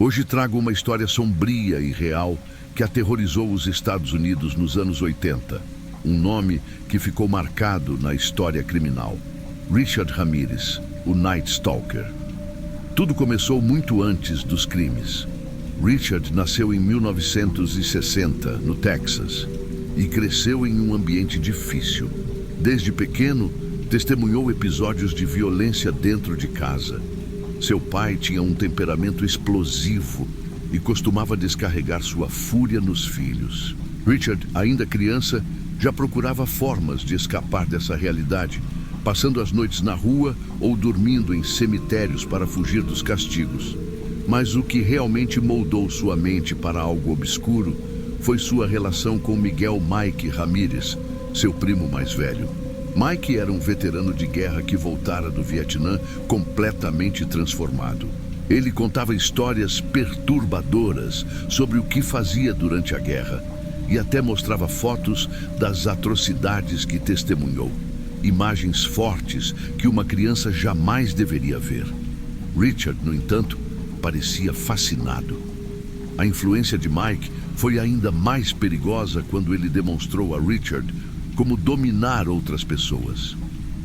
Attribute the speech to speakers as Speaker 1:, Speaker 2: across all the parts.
Speaker 1: Hoje trago uma história sombria e real que aterrorizou os Estados Unidos nos anos 80. Um nome que ficou marcado na história criminal. Richard Ramirez, o Night Stalker. Tudo começou muito antes dos crimes. Richard nasceu em 1960, no Texas, e cresceu em um ambiente difícil. Desde pequeno, testemunhou episódios de violência dentro de casa. Seu pai tinha um temperamento explosivo e costumava descarregar sua fúria nos filhos. Richard, ainda criança, já procurava formas de escapar dessa realidade, passando as noites na rua ou dormindo em cemitérios para fugir dos castigos. Mas o que realmente moldou sua mente para algo obscuro foi sua relação com Miguel Mike Ramirez, seu primo mais velho. Mike era um veterano de guerra que voltara do Vietnã completamente transformado. Ele contava histórias perturbadoras sobre o que fazia durante a guerra e até mostrava fotos das atrocidades que testemunhou. Imagens fortes que uma criança jamais deveria ver. Richard, no entanto, parecia fascinado. A influência de Mike foi ainda mais perigosa quando ele demonstrou a Richard como dominar outras pessoas.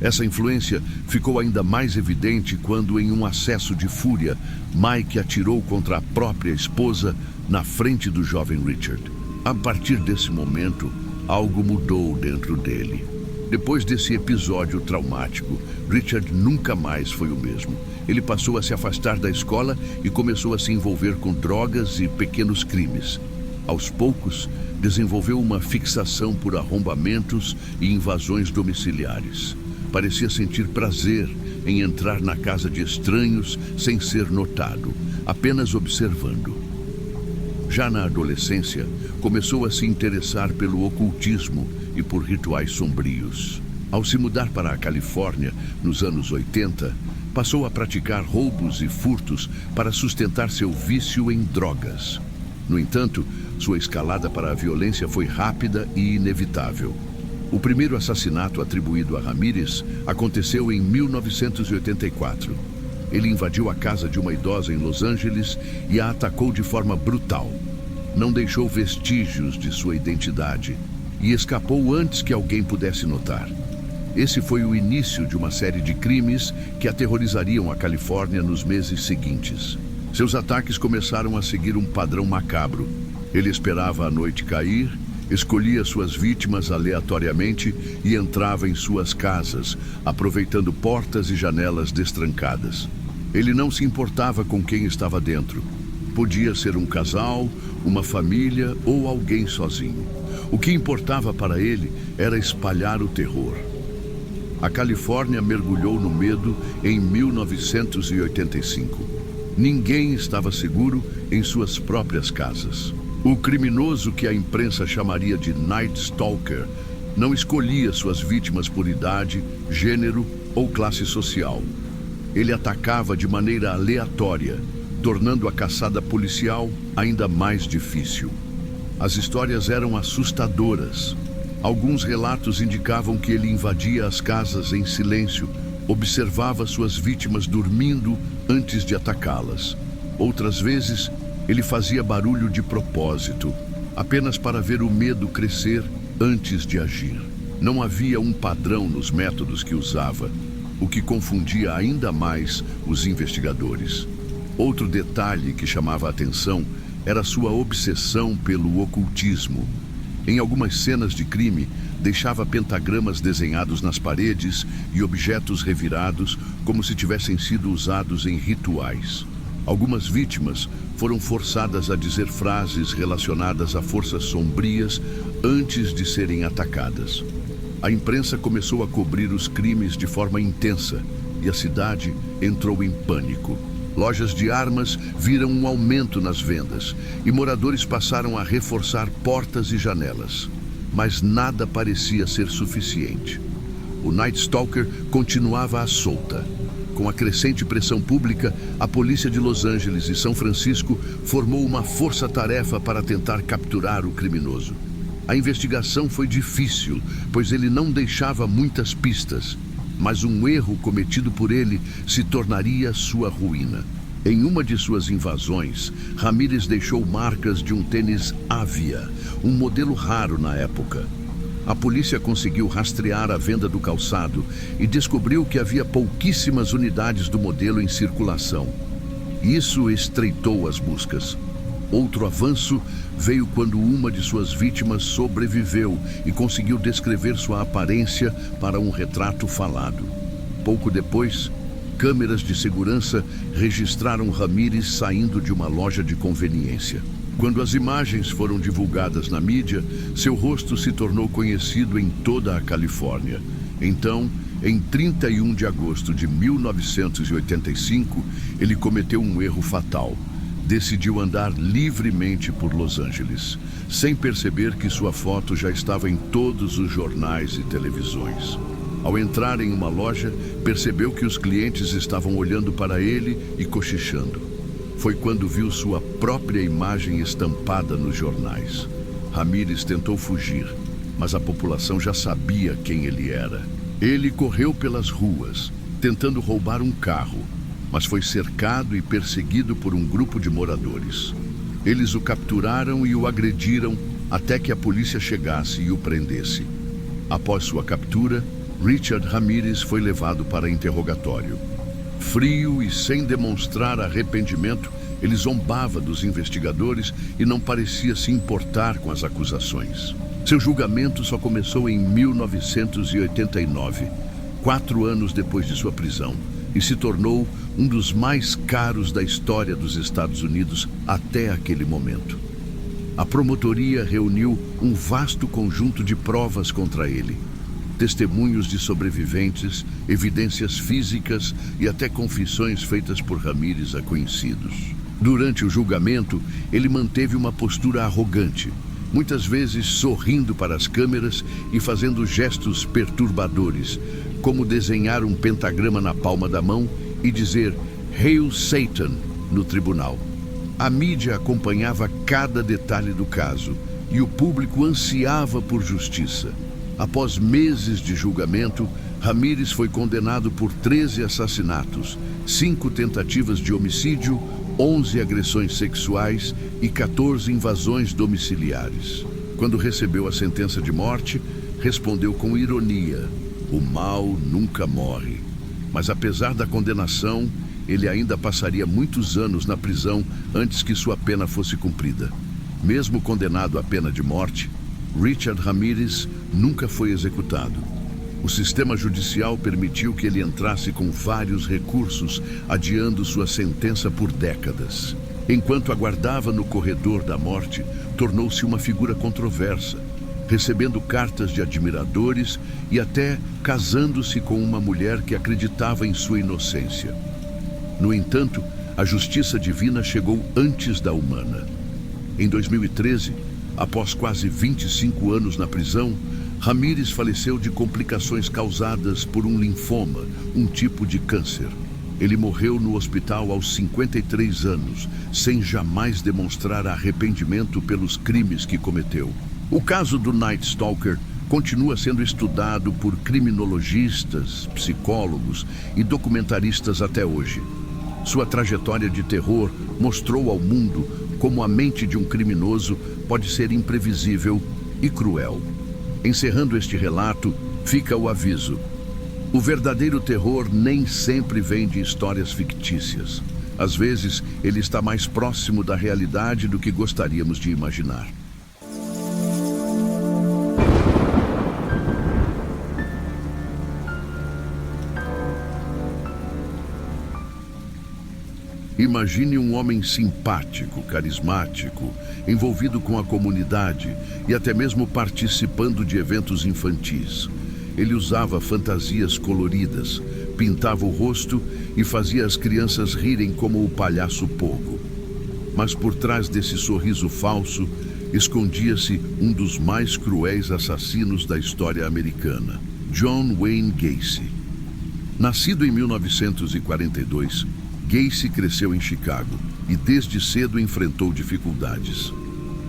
Speaker 1: Essa influência ficou ainda mais evidente quando, em um acesso de fúria, Mike atirou contra a própria esposa na frente do jovem Richard. A partir desse momento, algo mudou dentro dele. Depois desse episódio traumático, Richard nunca mais foi o mesmo. Ele passou a se afastar da escola e começou a se envolver com drogas e pequenos crimes. Aos poucos, desenvolveu uma fixação por arrombamentos e invasões domiciliares. Parecia sentir prazer em entrar na casa de estranhos sem ser notado, apenas observando. Já na adolescência, começou a se interessar pelo ocultismo e por rituais sombrios. Ao se mudar para a Califórnia, nos anos 80, passou a praticar roubos e furtos para sustentar seu vício em drogas. No entanto, sua escalada para a violência foi rápida e inevitável. O primeiro assassinato atribuído a Ramirez aconteceu em 1984. Ele invadiu a casa de uma idosa em Los Angeles e a atacou de forma brutal. Não deixou vestígios de sua identidade e escapou antes que alguém pudesse notar. Esse foi o início de uma série de crimes que aterrorizariam a Califórnia nos meses seguintes. Seus ataques começaram a seguir um padrão macabro. Ele esperava a noite cair, escolhia suas vítimas aleatoriamente e entrava em suas casas, aproveitando portas e janelas destrancadas. Ele não se importava com quem estava dentro. Podia ser um casal, uma família ou alguém sozinho. O que importava para ele era espalhar o terror. A Califórnia mergulhou no medo em 1985. Ninguém estava seguro em suas próprias casas. O criminoso que a imprensa chamaria de Night Stalker não escolhia suas vítimas por idade, gênero ou classe social. Ele atacava de maneira aleatória, tornando a caçada policial ainda mais difícil. As histórias eram assustadoras. Alguns relatos indicavam que ele invadia as casas em silêncio, observava suas vítimas dormindo antes de atacá-las. Outras vezes, ele fazia barulho de propósito, apenas para ver o medo crescer antes de agir. Não havia um padrão nos métodos que usava, o que confundia ainda mais os investigadores. Outro detalhe que chamava a atenção era sua obsessão pelo ocultismo. Em algumas cenas de crime, deixava pentagramas desenhados nas paredes e objetos revirados como se tivessem sido usados em rituais. Algumas vítimas foram forçadas a dizer frases relacionadas a forças sombrias antes de serem atacadas. A imprensa começou a cobrir os crimes de forma intensa e a cidade entrou em pânico. Lojas de armas viram um aumento nas vendas e moradores passaram a reforçar portas e janelas. Mas nada parecia ser suficiente. O Night Stalker continuava à solta. Com a crescente pressão pública, a polícia de Los Angeles e São Francisco formou uma força-tarefa para tentar capturar o criminoso. A investigação foi difícil, pois ele não deixava muitas pistas, mas um erro cometido por ele se tornaria sua ruína. Em uma de suas invasões, Ramírez deixou marcas de um tênis Avia, um modelo raro na época. A polícia conseguiu rastrear a venda do calçado e descobriu que havia pouquíssimas unidades do modelo em circulação. Isso estreitou as buscas. Outro avanço veio quando uma de suas vítimas sobreviveu e conseguiu descrever sua aparência para um retrato falado. Pouco depois, câmeras de segurança registraram Ramírez saindo de uma loja de conveniência. Quando as imagens foram divulgadas na mídia, seu rosto se tornou conhecido em toda a Califórnia. Então, em 31 de agosto de 1985, ele cometeu um erro fatal. Decidiu andar livremente por Los Angeles, sem perceber que sua foto já estava em todos os jornais e televisões. Ao entrar em uma loja, percebeu que os clientes estavam olhando para ele e cochichando. Foi quando viu sua própria imagem estampada nos jornais. Ramírez tentou fugir, mas a população já sabia quem ele era. Ele correu pelas ruas, tentando roubar um carro, mas foi cercado e perseguido por um grupo de moradores. Eles o capturaram e o agrediram até que a polícia chegasse e o prendesse. Após sua captura, Richard Ramírez foi levado para interrogatório. Frio e sem demonstrar arrependimento, ele zombava dos investigadores e não parecia se importar com as acusações. Seu julgamento só começou em 1989, 4 anos depois de sua prisão, e se tornou um dos mais caros da história dos Estados Unidos até aquele momento. A promotoria reuniu um vasto conjunto de provas contra ele. Testemunhos de sobreviventes, evidências físicas e até confissões feitas por Ramírez a conhecidos. Durante o julgamento, ele manteve uma postura arrogante, muitas vezes sorrindo para as câmeras e fazendo gestos perturbadores, como desenhar um pentagrama na palma da mão e dizer "Hail Satan" no tribunal. A mídia acompanhava cada detalhe do caso e o público ansiava por justiça. Após meses de julgamento, Ramírez foi condenado por 13 assassinatos, 5 tentativas de homicídio, 11 agressões sexuais e 14 invasões domiciliares. Quando recebeu a sentença de morte, respondeu com ironia: "O mal nunca morre." Mas apesar da condenação, ele ainda passaria muitos anos na prisão antes que sua pena fosse cumprida. Mesmo condenado à pena de morte, Richard Ramírez nunca foi executado. O sistema judicial permitiu que ele entrasse com vários recursos, adiando sua sentença por décadas. Enquanto aguardava no corredor da morte, tornou-se uma figura controversa, recebendo cartas de admiradores e até casando-se com uma mulher que acreditava em sua inocência. No entanto, a justiça divina chegou antes da humana. Em 2013, após quase 25 anos na prisão, Ramírez faleceu de complicações causadas por um linfoma, um tipo de câncer. Ele morreu no hospital aos 53 anos, sem jamais demonstrar arrependimento pelos crimes que cometeu. O caso do Night Stalker continua sendo estudado por criminologistas, psicólogos e documentaristas até hoje. Sua trajetória de terror mostrou ao mundo como a mente de um criminoso pode ser imprevisível e cruel. Encerrando este relato, fica o aviso: o verdadeiro terror nem sempre vem de histórias fictícias. Às vezes, ele está mais próximo da realidade do que gostaríamos de imaginar. Imagine um homem simpático, carismático, envolvido com a comunidade e até mesmo participando de eventos infantis. Ele usava fantasias coloridas, pintava o rosto e fazia as crianças rirem como o palhaço Pogo. Mas por trás desse sorriso falso, escondia-se um dos mais cruéis assassinos da história americana, John Wayne Gacy. Nascido em 1942, Gacy cresceu em Chicago e desde cedo enfrentou dificuldades.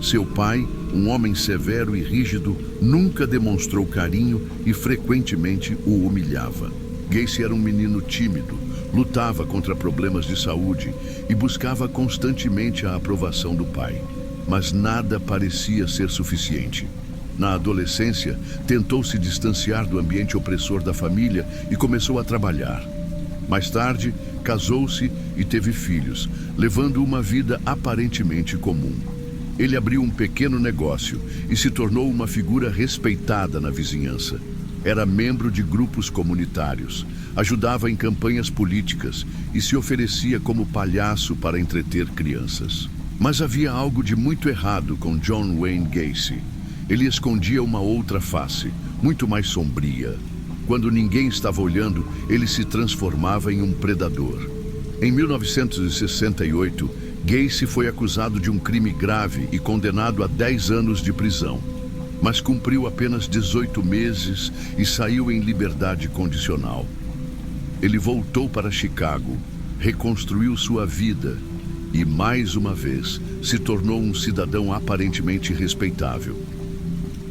Speaker 1: Seu pai, um homem severo e rígido, nunca demonstrou carinho e frequentemente o humilhava. Gacy era um menino tímido, lutava contra problemas de saúde e buscava constantemente a aprovação do pai. Mas nada parecia ser suficiente. Na adolescência, tentou se distanciar do ambiente opressor da família e começou a trabalhar. Mais tarde, casou-se e teve filhos, levando uma vida aparentemente comum. Ele abriu um pequeno negócio e se tornou uma figura respeitada na vizinhança. Era membro de grupos comunitários, ajudava em campanhas políticas e se oferecia como palhaço para entreter crianças. Mas havia algo de muito errado com John Wayne Gacy. Ele escondia uma outra face, muito mais sombria. Quando ninguém estava olhando, ele se transformava em um predador. Em 1968, Gacy foi acusado de um crime grave e condenado a 10 anos de prisão, mas cumpriu apenas 18 meses e saiu em liberdade condicional. Ele voltou para Chicago, reconstruiu sua vida e, mais uma vez, se tornou um cidadão aparentemente respeitável.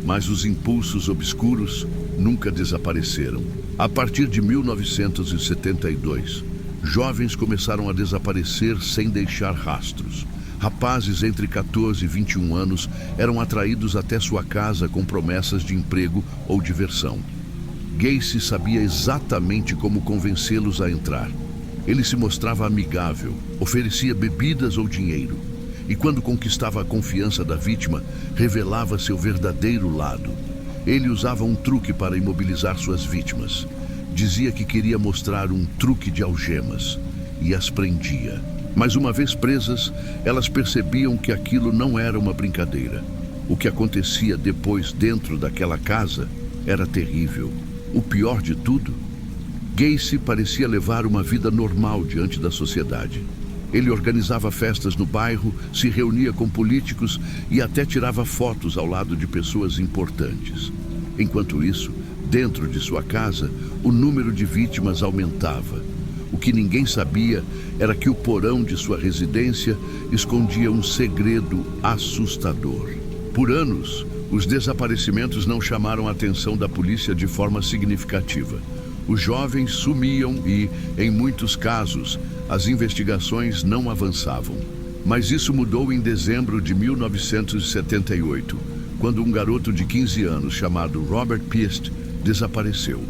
Speaker 1: Mas os impulsos obscuros nunca desapareceram. A partir de 1972, jovens começaram a desaparecer sem deixar rastros. Rapazes entre 14 e 21 anos eram atraídos até sua casa com promessas de emprego ou diversão. Gacy sabia exatamente como convencê-los a entrar. Ele se mostrava amigável, oferecia bebidas ou dinheiro. E quando conquistava a confiança da vítima, revelava seu verdadeiro lado. Ele usava um truque para imobilizar suas vítimas. Dizia que queria mostrar um truque de algemas e as prendia. Mas uma vez presas, elas percebiam que aquilo não era uma brincadeira. O que acontecia depois dentro daquela casa era terrível. O pior de tudo, Gacy parecia levar uma vida normal diante da sociedade. Ele organizava festas no bairro, se reunia com políticos e até tirava fotos ao lado de pessoas importantes. Enquanto isso, dentro de sua casa, o número de vítimas aumentava. O que ninguém sabia era que o porão de sua residência escondia um segredo assustador. Por anos, os desaparecimentos não chamaram a atenção da polícia de forma significativa. Os jovens sumiam e, em muitos casos, as investigações não avançavam. Mas isso mudou em dezembro de 1978, quando um garoto de 15 anos chamado Robert Piest desapareceu.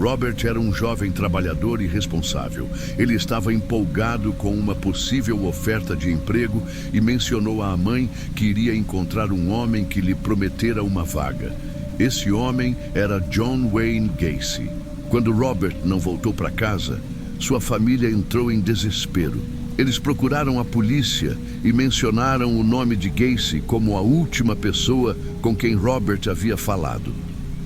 Speaker 1: Robert era um jovem trabalhador e responsável. Ele estava empolgado com uma possível oferta de emprego e mencionou à mãe que iria encontrar um homem que lhe prometera uma vaga. Esse homem era John Wayne Gacy. Quando Robert não voltou para casa, sua família entrou em desespero. Eles procuraram a polícia e mencionaram o nome de Gacy como a última pessoa com quem Robert havia falado.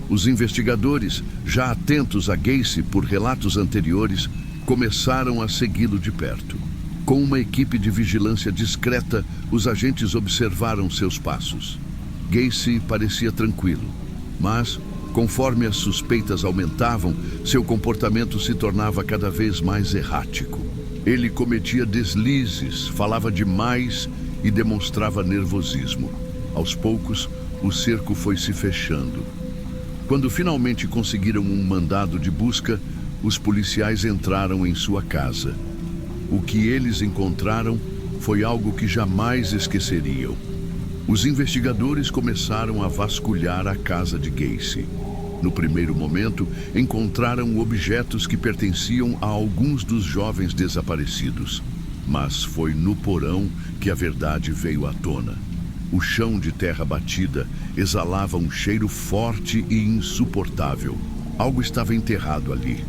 Speaker 1: Os investigadores, já atentos a Gacy por relatos anteriores, começaram a segui-lo de perto. Com uma equipe de vigilância discreta, os agentes observaram seus passos. Gacy parecia tranquilo, mas, conforme as suspeitas aumentavam, seu comportamento se tornava cada vez mais errático. Ele cometia deslizes, falava demais e demonstrava nervosismo. Aos poucos, o cerco foi se fechando. Quando finalmente conseguiram um mandado de busca, os policiais entraram em sua casa. O que eles encontraram foi algo que jamais esqueceriam. Os investigadores começaram a vasculhar a casa de Gacy. No primeiro momento, encontraram objetos que pertenciam a alguns dos jovens desaparecidos. Mas foi no porão que a verdade veio à tona. O chão de terra batida exalava um cheiro forte e insuportável. Algo estava enterrado ali.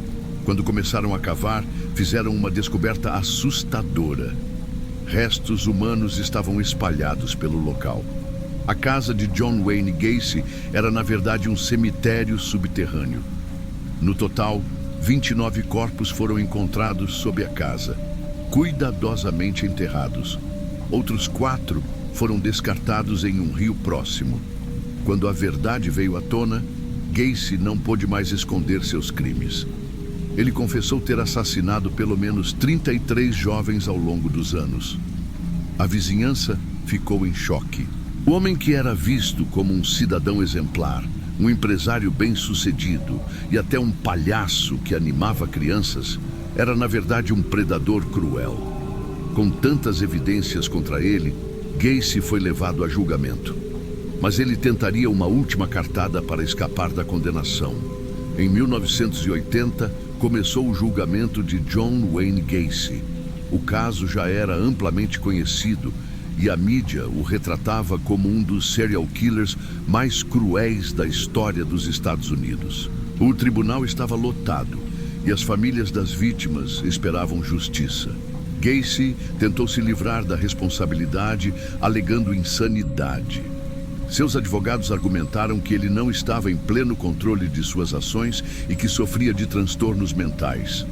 Speaker 1: Quando começaram a cavar, fizeram uma descoberta assustadora. Restos humanos estavam espalhados pelo local. A casa de John Wayne Gacy era, na verdade, um cemitério subterrâneo. No total, 29 corpos foram encontrados sob a casa, cuidadosamente enterrados. Outros 4 foram descartados em um rio próximo. Quando a verdade veio à tona, Gacy não pôde mais esconder seus crimes. Ele confessou ter assassinado pelo menos 33 jovens ao longo dos anos. A vizinhança ficou em choque. O homem, que era visto como um cidadão exemplar, um empresário bem-sucedido e até um palhaço que animava crianças, era na verdade um predador cruel. Com tantas evidências contra ele, Gacy foi levado a julgamento. Mas ele tentaria uma última cartada para escapar da condenação. Em 1980, começou o julgamento de John Wayne Gacy. O caso já era amplamente conhecido e a mídia o retratava como um dos serial killers mais cruéis da história dos Estados Unidos. O tribunal estava lotado e as famílias das vítimas esperavam justiça. Gacy tentou se livrar da responsabilidade, alegando insanidade. Seus advogados argumentaram que ele não estava em pleno controle de suas ações e que sofria de transtornos mentais.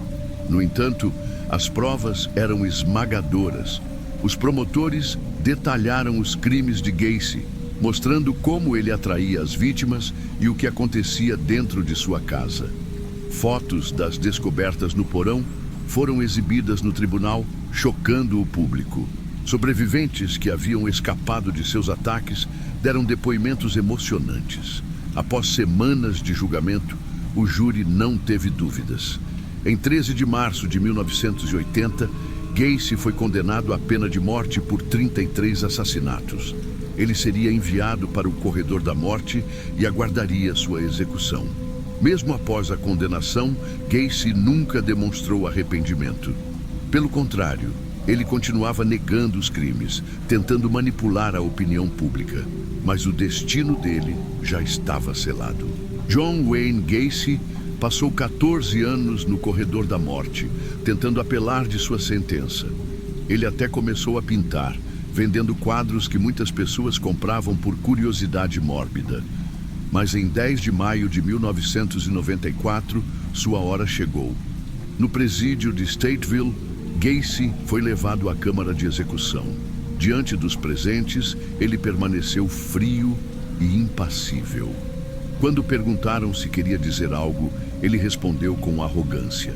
Speaker 1: No entanto, as provas eram esmagadoras. Os promotores detalharam os crimes de Gacy, mostrando como ele atraía as vítimas e o que acontecia dentro de sua casa. Fotos das descobertas no porão foram exibidas no tribunal, chocando o público. Sobreviventes que haviam escapado de seus ataques deram depoimentos emocionantes. Após semanas de julgamento, o júri não teve dúvidas. Em 13 de março de 1980, Gacy foi condenado à pena de morte por 33 assassinatos. Ele seria enviado para o corredor da morte e aguardaria sua execução. Mesmo após a condenação, Gacy nunca demonstrou arrependimento. Pelo contrário, ele continuava negando os crimes, tentando manipular a opinião pública. Mas o destino dele já estava selado. John Wayne Gacy passou 14 anos no corredor da morte, tentando apelar de sua sentença. Ele até começou a pintar, vendendo quadros que muitas pessoas compravam por curiosidade mórbida. Mas em 10 de maio de 1994, sua hora chegou. No presídio de Stateville, Gacy foi levado à câmara de execução. Diante dos presentes, ele permaneceu frio e impassível. Quando perguntaram se queria dizer algo, ele respondeu com arrogância.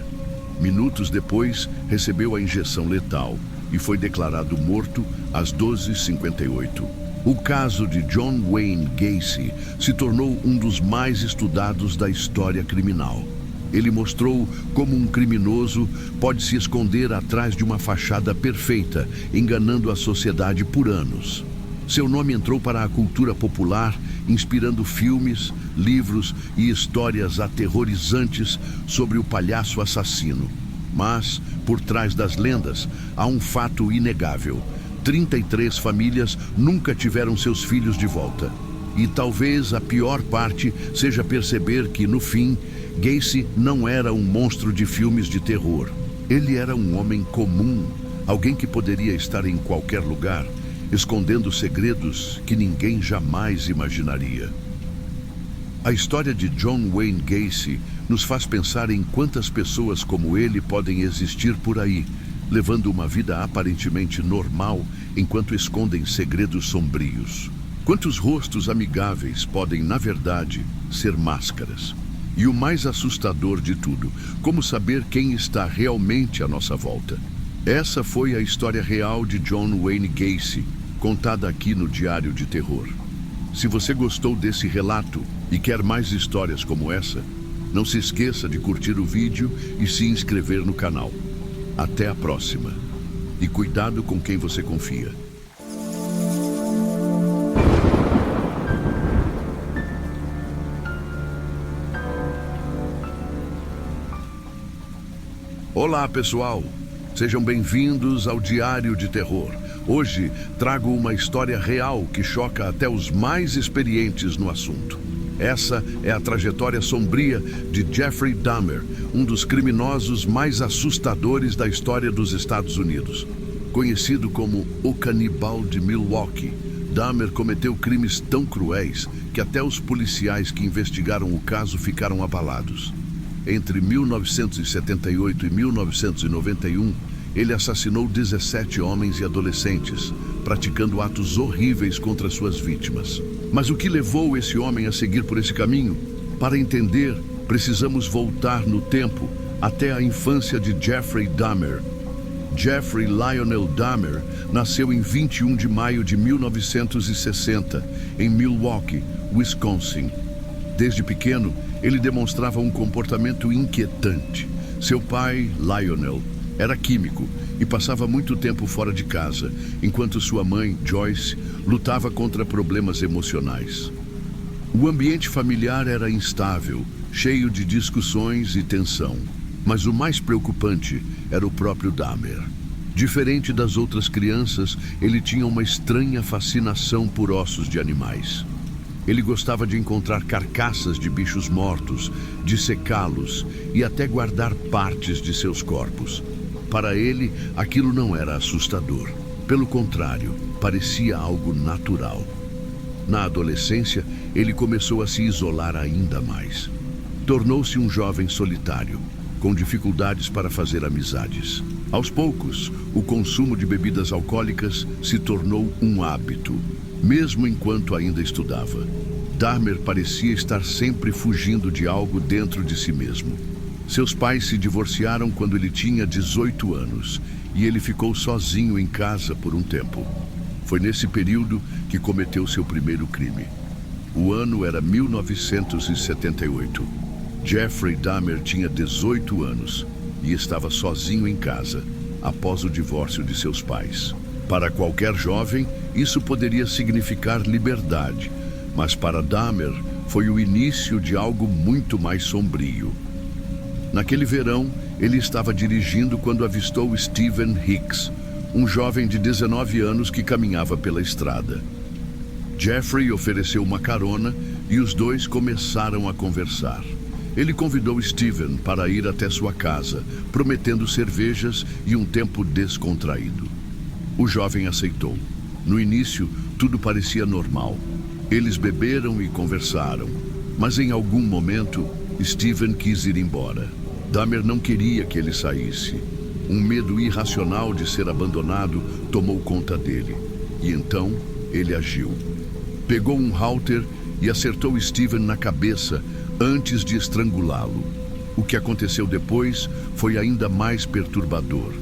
Speaker 1: Minutos depois, recebeu a injeção letal e foi declarado morto às 12h58. O caso de John Wayne Gacy se tornou um dos mais estudados da história criminal. Ele mostrou como um criminoso pode se esconder atrás de uma fachada perfeita, enganando a sociedade por anos. Seu nome entrou para a cultura popular, inspirando filmes, livros e histórias aterrorizantes sobre o palhaço assassino. Mas, por trás das lendas, há um fato inegável. 33 famílias nunca tiveram seus filhos de volta. E talvez a pior parte seja perceber que, no fim, Gacy não era um monstro de filmes de terror. Ele era um homem comum, alguém que poderia estar em qualquer lugar, escondendo segredos que ninguém jamais imaginaria. A história de John Wayne Gacy nos faz pensar em quantas pessoas como ele podem existir por aí, levando uma vida aparentemente normal enquanto escondem segredos sombrios. Quantos rostos amigáveis podem, na verdade, ser máscaras? E o mais assustador de tudo, como saber quem está realmente à nossa volta? Essa foi a história real de John Wayne Gacy, contada aqui no Diário de Terror. Se você gostou desse relato e quer mais histórias como essa, não se esqueça de curtir o vídeo e se inscrever no canal. Até a próxima. E cuidado com quem você confia. Olá, pessoal! Sejam bem-vindos ao Diário de Terror. Hoje trago uma história real que choca até os mais experientes no assunto. Essa é a trajetória sombria de Jeffrey Dahmer, um dos criminosos mais assustadores da história dos Estados Unidos. Conhecido como o Canibal de Milwaukee, Dahmer cometeu crimes tão cruéis que até os policiais que investigaram o caso ficaram abalados. Entre 1978 e 1991, ele assassinou 17 homens e adolescentes, praticando atos horríveis contra suas vítimas. Mas o que levou esse homem a seguir por esse caminho? Para entender, precisamos voltar no tempo até a infância de Jeffrey Dahmer. Jeffrey Lionel Dahmer nasceu em 21 de maio de 1960, em Milwaukee, Wisconsin. Desde pequeno, ele demonstrava um comportamento inquietante. Seu pai, Lionel, era químico e passava muito tempo fora de casa, enquanto sua mãe, Joyce, lutava contra problemas emocionais. O ambiente familiar era instável, cheio de discussões e tensão. Mas o mais preocupante era o próprio Dahmer. Diferente das outras crianças, ele tinha uma estranha fascinação por ossos de animais. Ele gostava de encontrar carcaças de bichos mortos, dissecá-los e até guardar partes de seus corpos. Para ele, aquilo não era assustador. Pelo contrário, parecia algo natural. Na adolescência, ele começou a se isolar ainda mais. Tornou-se um jovem solitário, com dificuldades para fazer amizades. Aos poucos, o consumo de bebidas alcoólicas se tornou um hábito, mesmo enquanto ainda estudava. Dahmer parecia estar sempre fugindo de algo dentro de si mesmo. Seus pais se divorciaram quando ele tinha 18 anos e ele ficou sozinho em casa por um tempo. Foi nesse período que cometeu seu primeiro crime. O ano era 1978. Jeffrey Dahmer tinha 18 anos e estava sozinho em casa, após o divórcio de seus pais. Para qualquer jovem, isso poderia significar liberdade, mas para Dahmer foi o início de algo muito mais sombrio. Naquele verão, ele estava dirigindo quando avistou Stephen Hicks, um jovem de 19 anos que caminhava pela estrada. Jeffrey ofereceu uma carona e os dois começaram a conversar. Ele convidou Stephen para ir até sua casa, prometendo cervejas e um tempo descontraído. O jovem aceitou. No início, tudo parecia normal. Eles beberam e conversaram, mas em algum momento, Stephen quis ir embora. Dahmer não queria que ele saísse. Um medo irracional de ser abandonado tomou conta dele. E então, ele agiu. Pegou um halter e acertou Stephen na cabeça antes de estrangulá-lo. O que aconteceu depois foi ainda mais perturbador.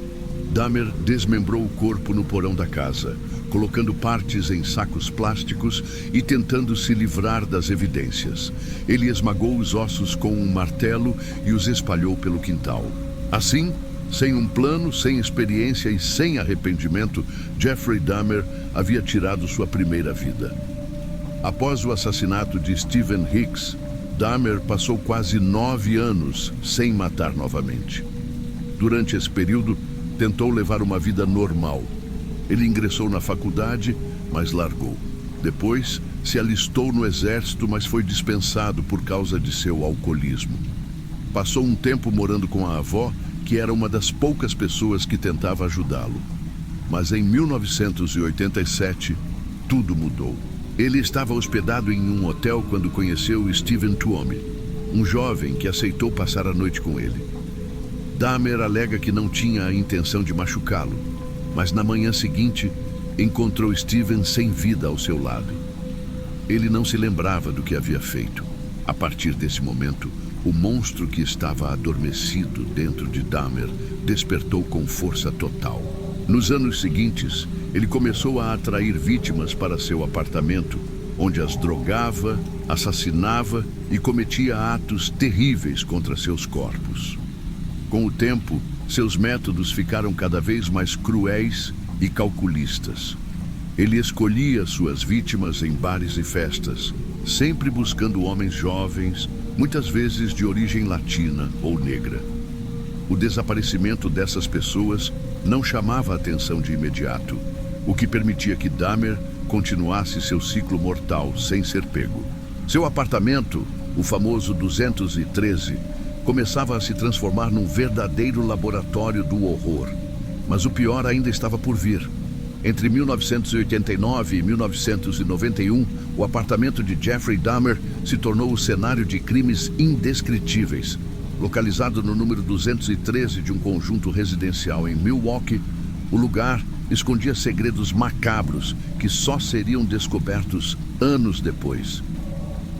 Speaker 1: Dahmer desmembrou o corpo no porão da casa, colocando partes em sacos plásticos e tentando se livrar das evidências. Ele esmagou os ossos com um martelo e os espalhou pelo quintal. Assim, sem um plano, sem experiência e sem arrependimento, Jeffrey Dahmer havia tirado sua primeira vida. Após o assassinato de Stephen Hicks, Dahmer passou quase 9 anos sem matar novamente. Durante esse período, tentou levar uma vida normal. Ele ingressou na faculdade, mas largou. Depois, se alistou no exército, mas foi dispensado por causa de seu alcoolismo. Passou um tempo morando com a avó, que era uma das poucas pessoas que tentava ajudá-lo. Mas em 1987, tudo mudou. Ele estava hospedado em um hotel quando conheceu Stephen Tuomi, um jovem que aceitou passar a noite com ele. Dahmer alega que não tinha a intenção de machucá-lo, mas na manhã seguinte encontrou Stephen sem vida ao seu lado. Ele não se lembrava do que havia feito. A partir desse momento, o monstro que estava adormecido dentro de Dahmer despertou com força total. Nos anos seguintes, ele começou a atrair vítimas para seu apartamento, onde as drogava, assassinava e cometia atos terríveis contra seus corpos. Com o tempo, seus métodos ficaram cada vez mais cruéis e calculistas. Ele escolhia suas vítimas em bares e festas, sempre buscando homens jovens, muitas vezes de origem latina ou negra. O desaparecimento dessas pessoas não chamava a atenção de imediato, o que permitia que Dahmer continuasse seu ciclo mortal sem ser pego. Seu apartamento, o famoso 213, começava a se transformar num verdadeiro laboratório do horror. Mas o pior ainda estava por vir. Entre 1989 e 1991, o apartamento de Jeffrey Dahmer se tornou o cenário de crimes indescritíveis. Localizado no número 213 de um conjunto residencial em Milwaukee, o lugar escondia segredos macabros que só seriam descobertos anos depois.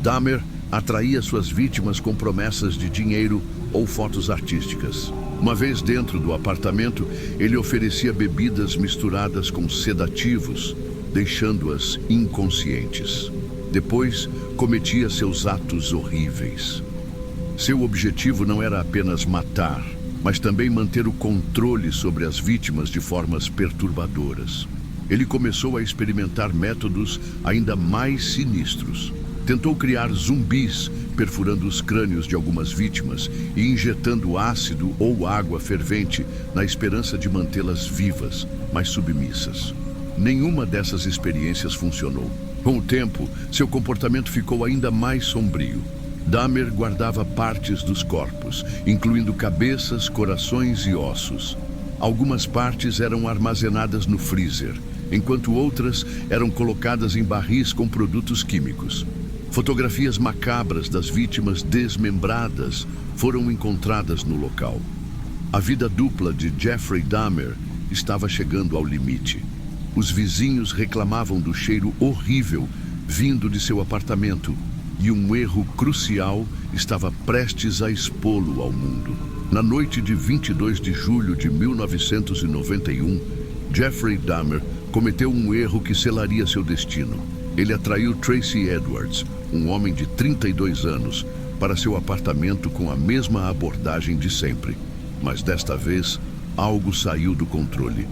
Speaker 1: Dahmer atraía suas vítimas com promessas de dinheiro ou fotos artísticas. Uma vez dentro do apartamento, ele oferecia bebidas misturadas com sedativos, deixando-as inconscientes. Depois, cometia seus atos horríveis. Seu objetivo não era apenas matar, mas também manter o controle sobre as vítimas de formas perturbadoras. Ele começou a experimentar métodos ainda mais sinistros. Tentou criar zumbis, perfurando os crânios de algumas vítimas e injetando ácido ou água fervente na esperança de mantê-las vivas, mas submissas. Nenhuma dessas experiências funcionou. Com o tempo, seu comportamento ficou ainda mais sombrio. Dahmer guardava partes dos corpos, incluindo cabeças, corações e ossos. Algumas partes eram armazenadas no freezer, enquanto outras eram colocadas em barris com produtos químicos. Fotografias macabras das vítimas desmembradas foram encontradas no local. A vida dupla de Jeffrey Dahmer estava chegando ao limite. Os vizinhos reclamavam do cheiro horrível vindo de seu apartamento e um erro crucial estava prestes a expô-lo ao mundo. Na noite de 22 de julho de 1991, Jeffrey Dahmer cometeu um erro que selaria seu destino. Ele atraiu Tracy Edwards, um homem de 32 anos, para seu apartamento com a mesma abordagem de sempre. Mas desta vez, algo saiu do controle.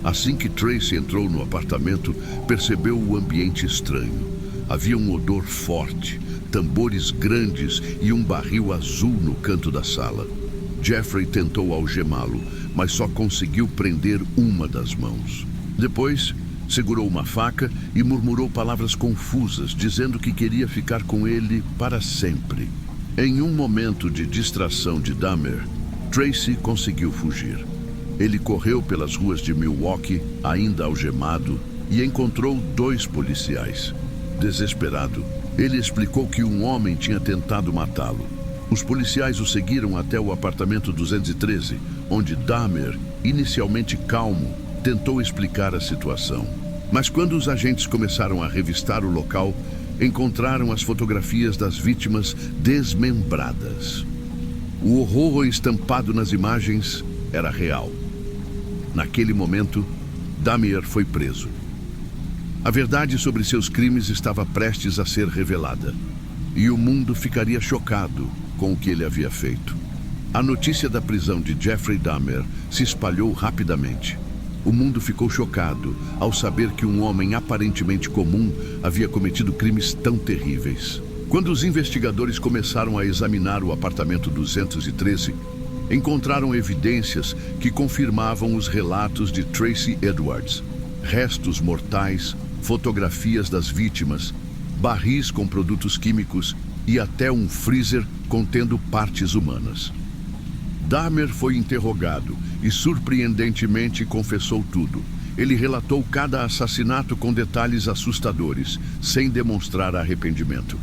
Speaker 1: Assim que Tracy entrou no apartamento, percebeu o ambiente estranho. Havia um odor forte, tambores grandes e um barril azul no canto da sala. Jeffrey tentou algemá-lo, mas só conseguiu prender uma das mãos. Depois, segurou uma faca e murmurou palavras confusas, dizendo que queria ficar com ele para sempre. Em um momento de distração de Dahmer, Tracy conseguiu fugir. Ele correu pelas ruas de Milwaukee, ainda algemado, e encontrou 2 policiais. Desesperado, ele explicou que um homem tinha tentado matá-lo. Os policiais o seguiram até o apartamento 213, onde Dahmer, inicialmente calmo, tentou explicar a situação. Mas quando os agentes começaram a revistar o local, encontraram as fotografias das vítimas desmembradas. O horror estampado nas imagens era real. Naquele momento, Dahmer foi preso. A verdade sobre seus crimes estava prestes a ser revelada, e o mundo ficaria chocado com o que ele havia feito. A notícia da prisão de Jeffrey Dahmer se espalhou rapidamente. O mundo ficou chocado ao saber que um homem aparentemente comum havia cometido crimes tão terríveis. Quando os investigadores começaram a examinar o apartamento 213, encontraram evidências que confirmavam os relatos de Tracy Edwards: restos mortais, fotografias das vítimas, barris com produtos químicos e até um freezer contendo partes humanas. Dahmer foi interrogado e, surpreendentemente, confessou tudo. Ele relatou cada assassinato com detalhes assustadores, sem demonstrar arrependimento.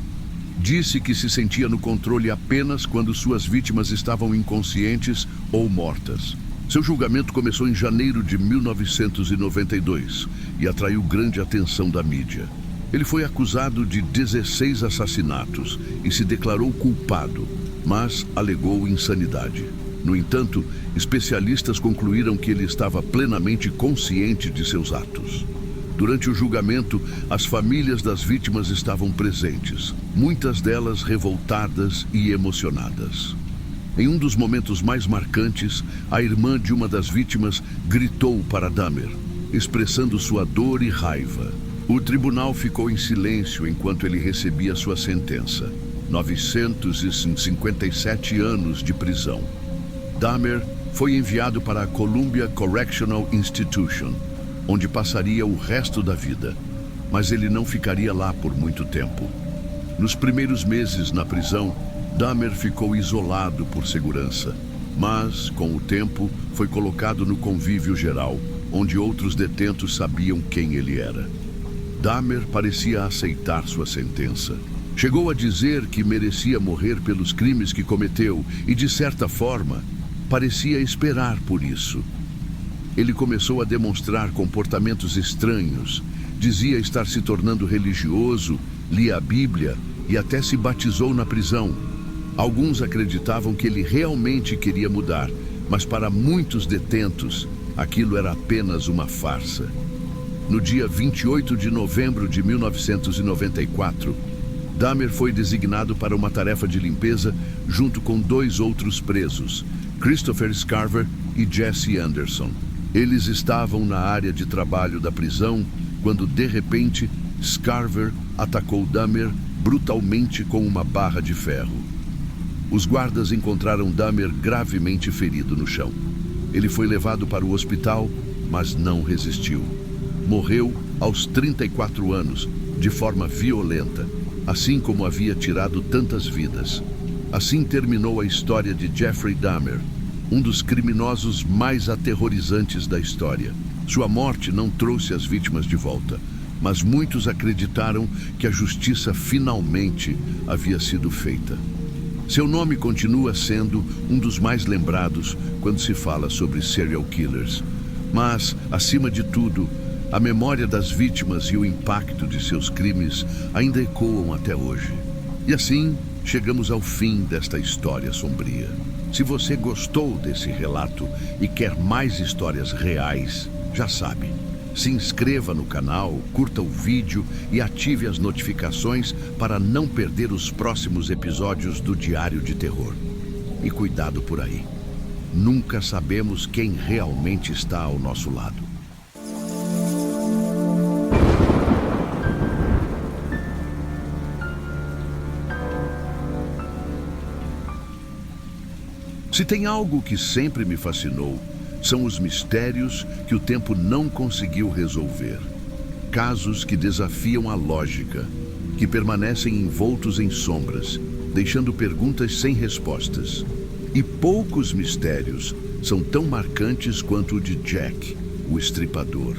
Speaker 1: Disse que se sentia no controle apenas quando suas vítimas estavam inconscientes ou mortas. Seu julgamento começou em janeiro de 1992 e atraiu grande atenção da mídia. Ele foi acusado de 16 assassinatos e se declarou culpado, mas alegou insanidade. No entanto, especialistas concluíram que ele estava plenamente consciente de seus atos. Durante o julgamento, as famílias das vítimas estavam presentes, muitas delas revoltadas e emocionadas. Em um dos momentos mais marcantes, a irmã de uma das vítimas gritou para Dahmer, expressando sua dor e raiva. O tribunal ficou em silêncio enquanto ele recebia sua sentença: 957 anos de prisão. Dahmer foi enviado para a Columbia Correctional Institution, onde passaria o resto da vida, mas ele não ficaria lá por muito tempo. Nos primeiros meses na prisão, Dahmer ficou isolado por segurança, mas, com o tempo, foi colocado no convívio geral, onde outros detentos sabiam quem ele era. Dahmer parecia aceitar sua sentença. Chegou a dizer que merecia morrer pelos crimes que cometeu e, de certa forma, parecia esperar por isso. Ele começou a demonstrar comportamentos estranhos, dizia estar se tornando religioso, lia a Bíblia e até se batizou na prisão. Alguns acreditavam que ele realmente queria mudar, mas para muitos detentos, aquilo era apenas uma farsa. No dia 28 de novembro de 1994, Dahmer foi designado para uma tarefa de limpeza junto com 2 outros presos, Christopher Scarver e Jesse Anderson. Eles estavam na área de trabalho da prisão quando, de repente, Scarver atacou Dahmer brutalmente com uma barra de ferro. Os guardas encontraram Dahmer gravemente ferido no chão. Ele foi levado para o hospital, mas não resistiu. Morreu aos 34 anos, de forma violenta, assim como havia tirado tantas vidas. Assim terminou a história de Jeffrey Dahmer, um dos criminosos mais aterrorizantes da história. Sua morte não trouxe as vítimas de volta, mas muitos acreditaram que a justiça finalmente havia sido feita. Seu nome continua sendo um dos mais lembrados quando se fala sobre serial killers. Mas, acima de tudo, a memória das vítimas e o impacto de seus crimes ainda ecoam até hoje. E assim, chegamos ao fim desta história sombria. Se você gostou desse relato e quer mais histórias reais, já sabe. Se inscreva no canal, curta o vídeo e ative as notificações para não perder os próximos episódios do Diário de Terror. E cuidado por aí. Nunca sabemos quem realmente está ao nosso lado. Se tem algo que sempre me fascinou, são os mistérios que o tempo não conseguiu resolver. Casos que desafiam a lógica, que permanecem envoltos em sombras, deixando perguntas sem respostas. E poucos mistérios são tão marcantes quanto o de Jack, o Estripador.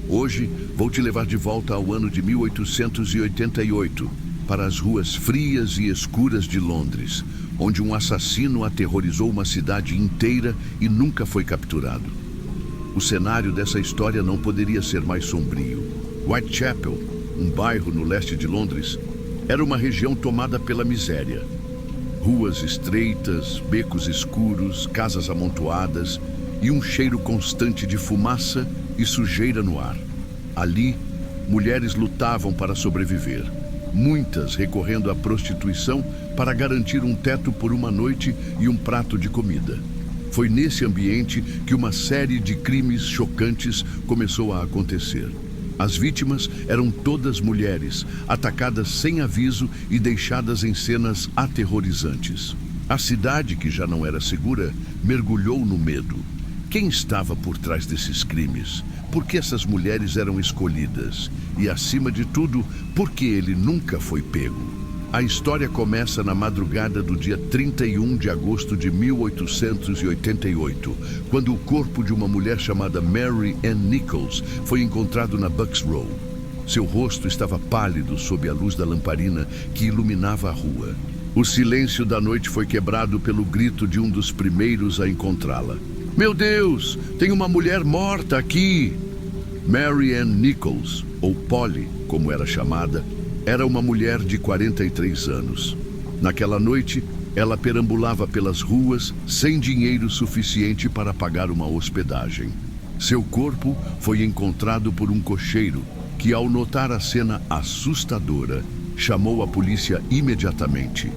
Speaker 1: Hoje, vou te levar de volta ao ano de 1888, para as ruas frias e escuras de Londres, onde um assassino aterrorizou uma cidade inteira e nunca foi capturado. O cenário dessa história não poderia ser mais sombrio. Whitechapel, um bairro no leste de Londres, era uma região tomada pela miséria. Ruas estreitas, becos escuros, casas amontoadas e um cheiro constante de fumaça e sujeira no ar. Ali, mulheres lutavam para sobreviver, muitas recorrendo à prostituição para garantir um teto por uma noite e um prato de comida. Foi nesse ambiente que uma série de crimes chocantes começou a acontecer. As vítimas eram todas mulheres, atacadas sem aviso e deixadas em cenas aterrorizantes. A cidade, que já não era segura, mergulhou no medo. Quem estava por trás desses crimes? Por que essas mulheres eram escolhidas? E, acima de tudo, por que ele nunca foi pego? A história começa na madrugada do dia 31 de agosto de 1888, quando o corpo de uma mulher chamada Mary Ann Nichols foi encontrado na Bucks Row. Seu rosto estava pálido sob a luz da lamparina que iluminava a rua. O silêncio da noite foi quebrado pelo grito de um dos primeiros a encontrá-la. "Meu Deus, tem uma mulher morta aqui!" Mary Ann Nichols, ou Polly, como era chamada, era uma mulher de 43 anos. Naquela noite, ela perambulava pelas ruas sem dinheiro suficiente para pagar uma hospedagem. Seu corpo foi encontrado por um cocheiro que, ao notar a cena assustadora, chamou a polícia imediatamente.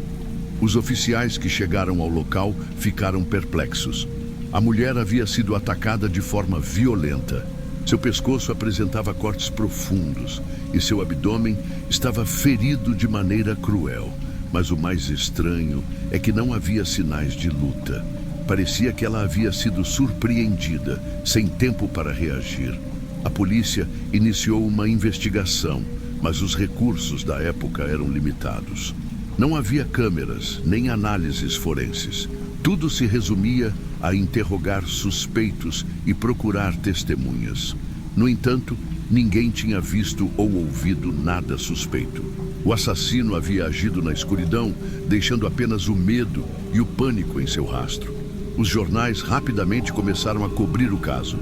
Speaker 1: Os oficiais que chegaram ao local ficaram perplexos. A mulher havia sido atacada de forma violenta. Seu pescoço apresentava cortes profundos e seu abdômen estava ferido de maneira cruel. Mas o mais estranho é que não havia sinais de luta. Parecia que ela havia sido surpreendida, sem tempo para reagir. A polícia iniciou uma investigação, mas os recursos da época eram limitados. Não havia câmeras, nem análises forenses. Tudo se resumia a interrogar suspeitos e procurar testemunhas. No entanto, ninguém tinha visto ou ouvido nada suspeito. O assassino havia agido na escuridão, deixando apenas o medo e o pânico em seu rastro. Os jornais rapidamente começaram a cobrir o caso.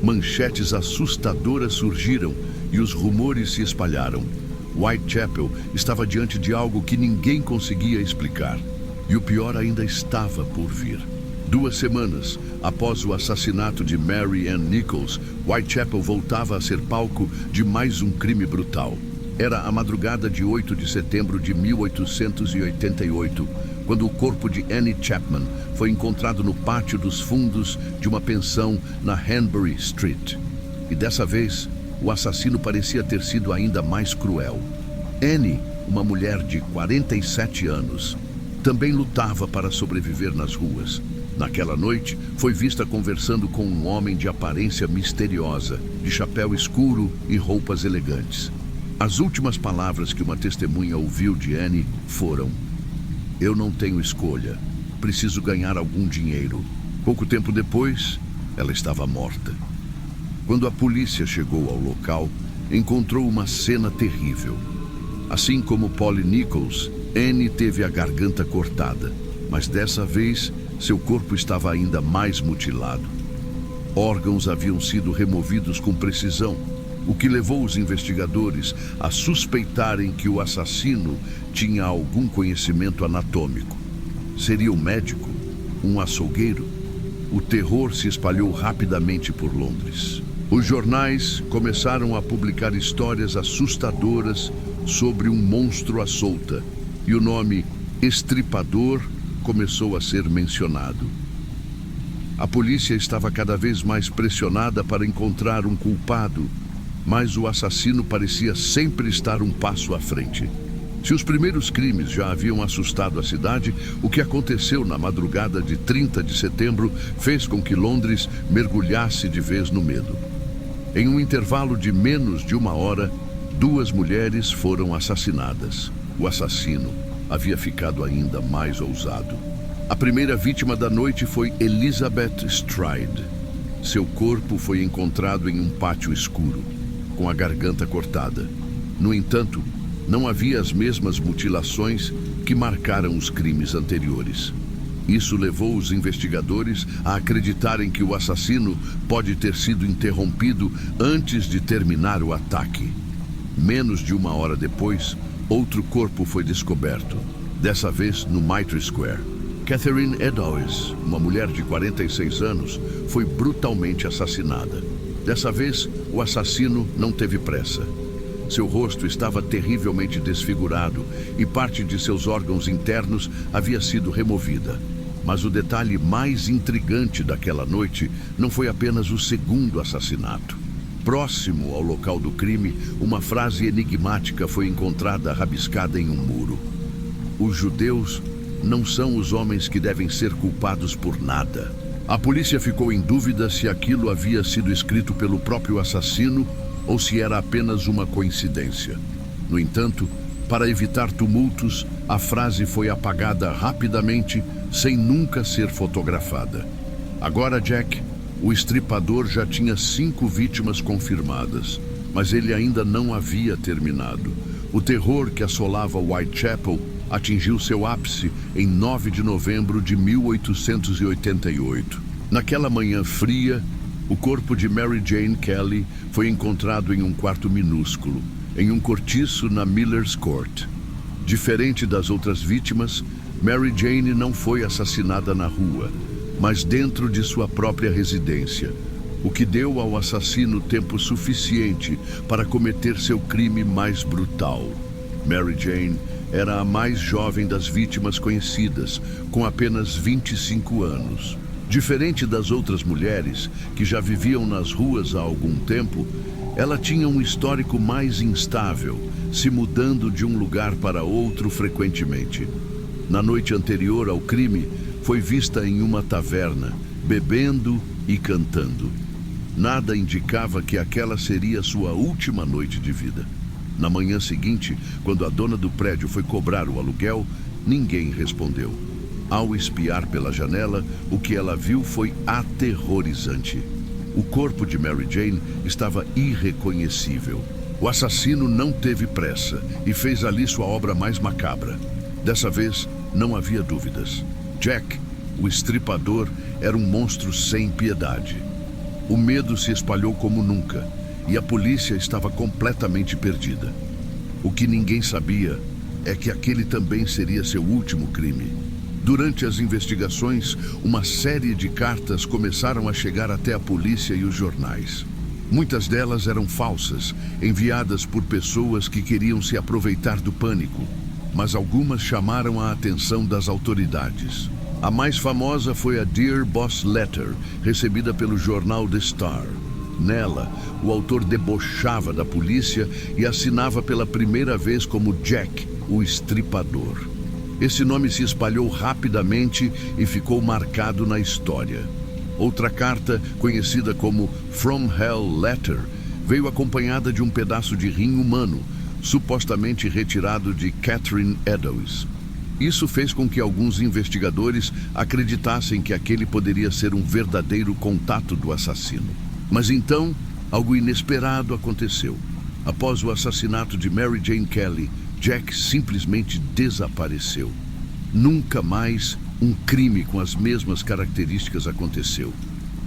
Speaker 1: Manchetes assustadoras surgiram e os rumores se espalharam. Whitechapel estava diante de algo que ninguém conseguia explicar. E o pior ainda estava por vir. 2 semanas após o assassinato de Mary Ann Nichols, Whitechapel voltava a ser palco de mais um crime brutal. Era a madrugada de 8 de setembro de 1888, quando o corpo de Annie Chapman foi encontrado no pátio dos fundos de uma pensão na Hanbury Street. E dessa vez, o assassino parecia ter sido ainda mais cruel. Annie, uma mulher de 47 anos, também lutava para sobreviver nas ruas. Naquela noite, foi vista conversando com um homem de aparência misteriosa, de chapéu escuro e roupas elegantes. As últimas palavras que uma testemunha ouviu de Annie foram: "Eu não tenho escolha. Preciso ganhar algum dinheiro." Pouco tempo depois, ela estava morta. Quando a polícia chegou ao local, encontrou uma cena terrível. Assim como Polly Nichols, Annie teve a garganta cortada, mas dessa vez seu corpo estava ainda mais mutilado. Órgãos haviam sido removidos com precisão, o que levou os investigadores a suspeitarem que o assassino tinha algum conhecimento anatômico. Seria um médico? Um açougueiro? O terror se espalhou rapidamente por Londres. Os jornais começaram a publicar histórias assustadoras sobre um monstro à solta, e o nome Estripador começou a ser mencionado. A polícia estava cada vez mais pressionada para encontrar um culpado, mas o assassino parecia sempre estar um passo à frente. Se os primeiros crimes já haviam assustado a cidade, o que aconteceu na madrugada de 30 de setembro fez com que Londres mergulhasse de vez no medo. Em um intervalo de menos de uma hora, 2 mulheres foram assassinadas. O assassino havia ficado ainda mais ousado. A primeira vítima da noite foi Elizabeth Stride. Seu corpo foi encontrado em um pátio escuro, com a garganta cortada. No entanto, não havia as mesmas mutilações que marcaram os crimes anteriores. Isso levou os investigadores a acreditarem que o assassino pode ter sido interrompido antes de terminar o ataque. Menos de uma hora depois, outro corpo foi descoberto, dessa vez no Mitre Square. Catherine Eddowes, uma mulher de 46 anos, foi brutalmente assassinada. Dessa vez, o assassino não teve pressa. Seu rosto estava terrivelmente desfigurado e parte de seus órgãos internos havia sido removida. Mas o detalhe mais intrigante daquela noite não foi apenas o segundo assassinato. Próximo ao local do crime, uma frase enigmática foi encontrada rabiscada em um muro: "Os judeus não são os homens que devem ser culpados por nada." A polícia ficou em dúvida se aquilo havia sido escrito pelo próprio assassino ou se era apenas uma coincidência. No entanto, para evitar tumultos, a frase foi apagada rapidamente, sem nunca ser fotografada. Agora, Jack, o estripador já tinha 5 vítimas confirmadas, mas ele ainda não havia terminado. O terror que assolava Whitechapel atingiu seu ápice em 9 de novembro de 1888. Naquela manhã fria, o corpo de Mary Jane Kelly foi encontrado em um quarto minúsculo, em um cortiço na Miller's Court. Diferente das outras vítimas, Mary Jane não foi assassinada na rua, mas dentro de sua própria residência, o que deu ao assassino tempo suficiente para cometer seu crime mais brutal. Mary Jane era a mais jovem das vítimas conhecidas, com apenas 25 anos. Diferente das outras mulheres, que já viviam nas ruas há algum tempo, ela tinha um histórico mais instável, se mudando de um lugar para outro frequentemente. Na noite anterior ao crime, foi vista em uma taverna, bebendo e cantando. Nada indicava que aquela seria sua última noite de vida. Na manhã seguinte, quando a dona do prédio foi cobrar o aluguel, ninguém respondeu. Ao espiar pela janela, o que ela viu foi aterrorizante. O corpo de Mary Jane estava irreconhecível. O assassino não teve pressa e fez ali sua obra mais macabra. Dessa vez, não havia dúvidas. Jack, o estripador, era um monstro sem piedade. O medo se espalhou como nunca e a polícia estava completamente perdida. O que ninguém sabia é que aquele também seria seu último crime. Durante as investigações, uma série de cartas começaram a chegar até a polícia e os jornais. Muitas delas eram falsas, enviadas por pessoas que queriam se aproveitar do pânico, mas algumas chamaram a atenção das autoridades. A mais famosa foi a Dear Boss Letter, recebida pelo jornal The Star. Nela, o autor debochava da polícia e assinava pela primeira vez como Jack, o Estripador. Esse nome se espalhou rapidamente e ficou marcado na história. Outra carta, conhecida como From Hell Letter, veio acompanhada de um pedaço de rim humano, supostamente retirado de Catherine Eddowes. Isso fez com que alguns investigadores acreditassem que aquele poderia ser um verdadeiro contato do assassino. Mas então, algo inesperado aconteceu. Após o assassinato de Mary Jane Kelly, Jack simplesmente desapareceu. Nunca mais um crime com as mesmas características aconteceu.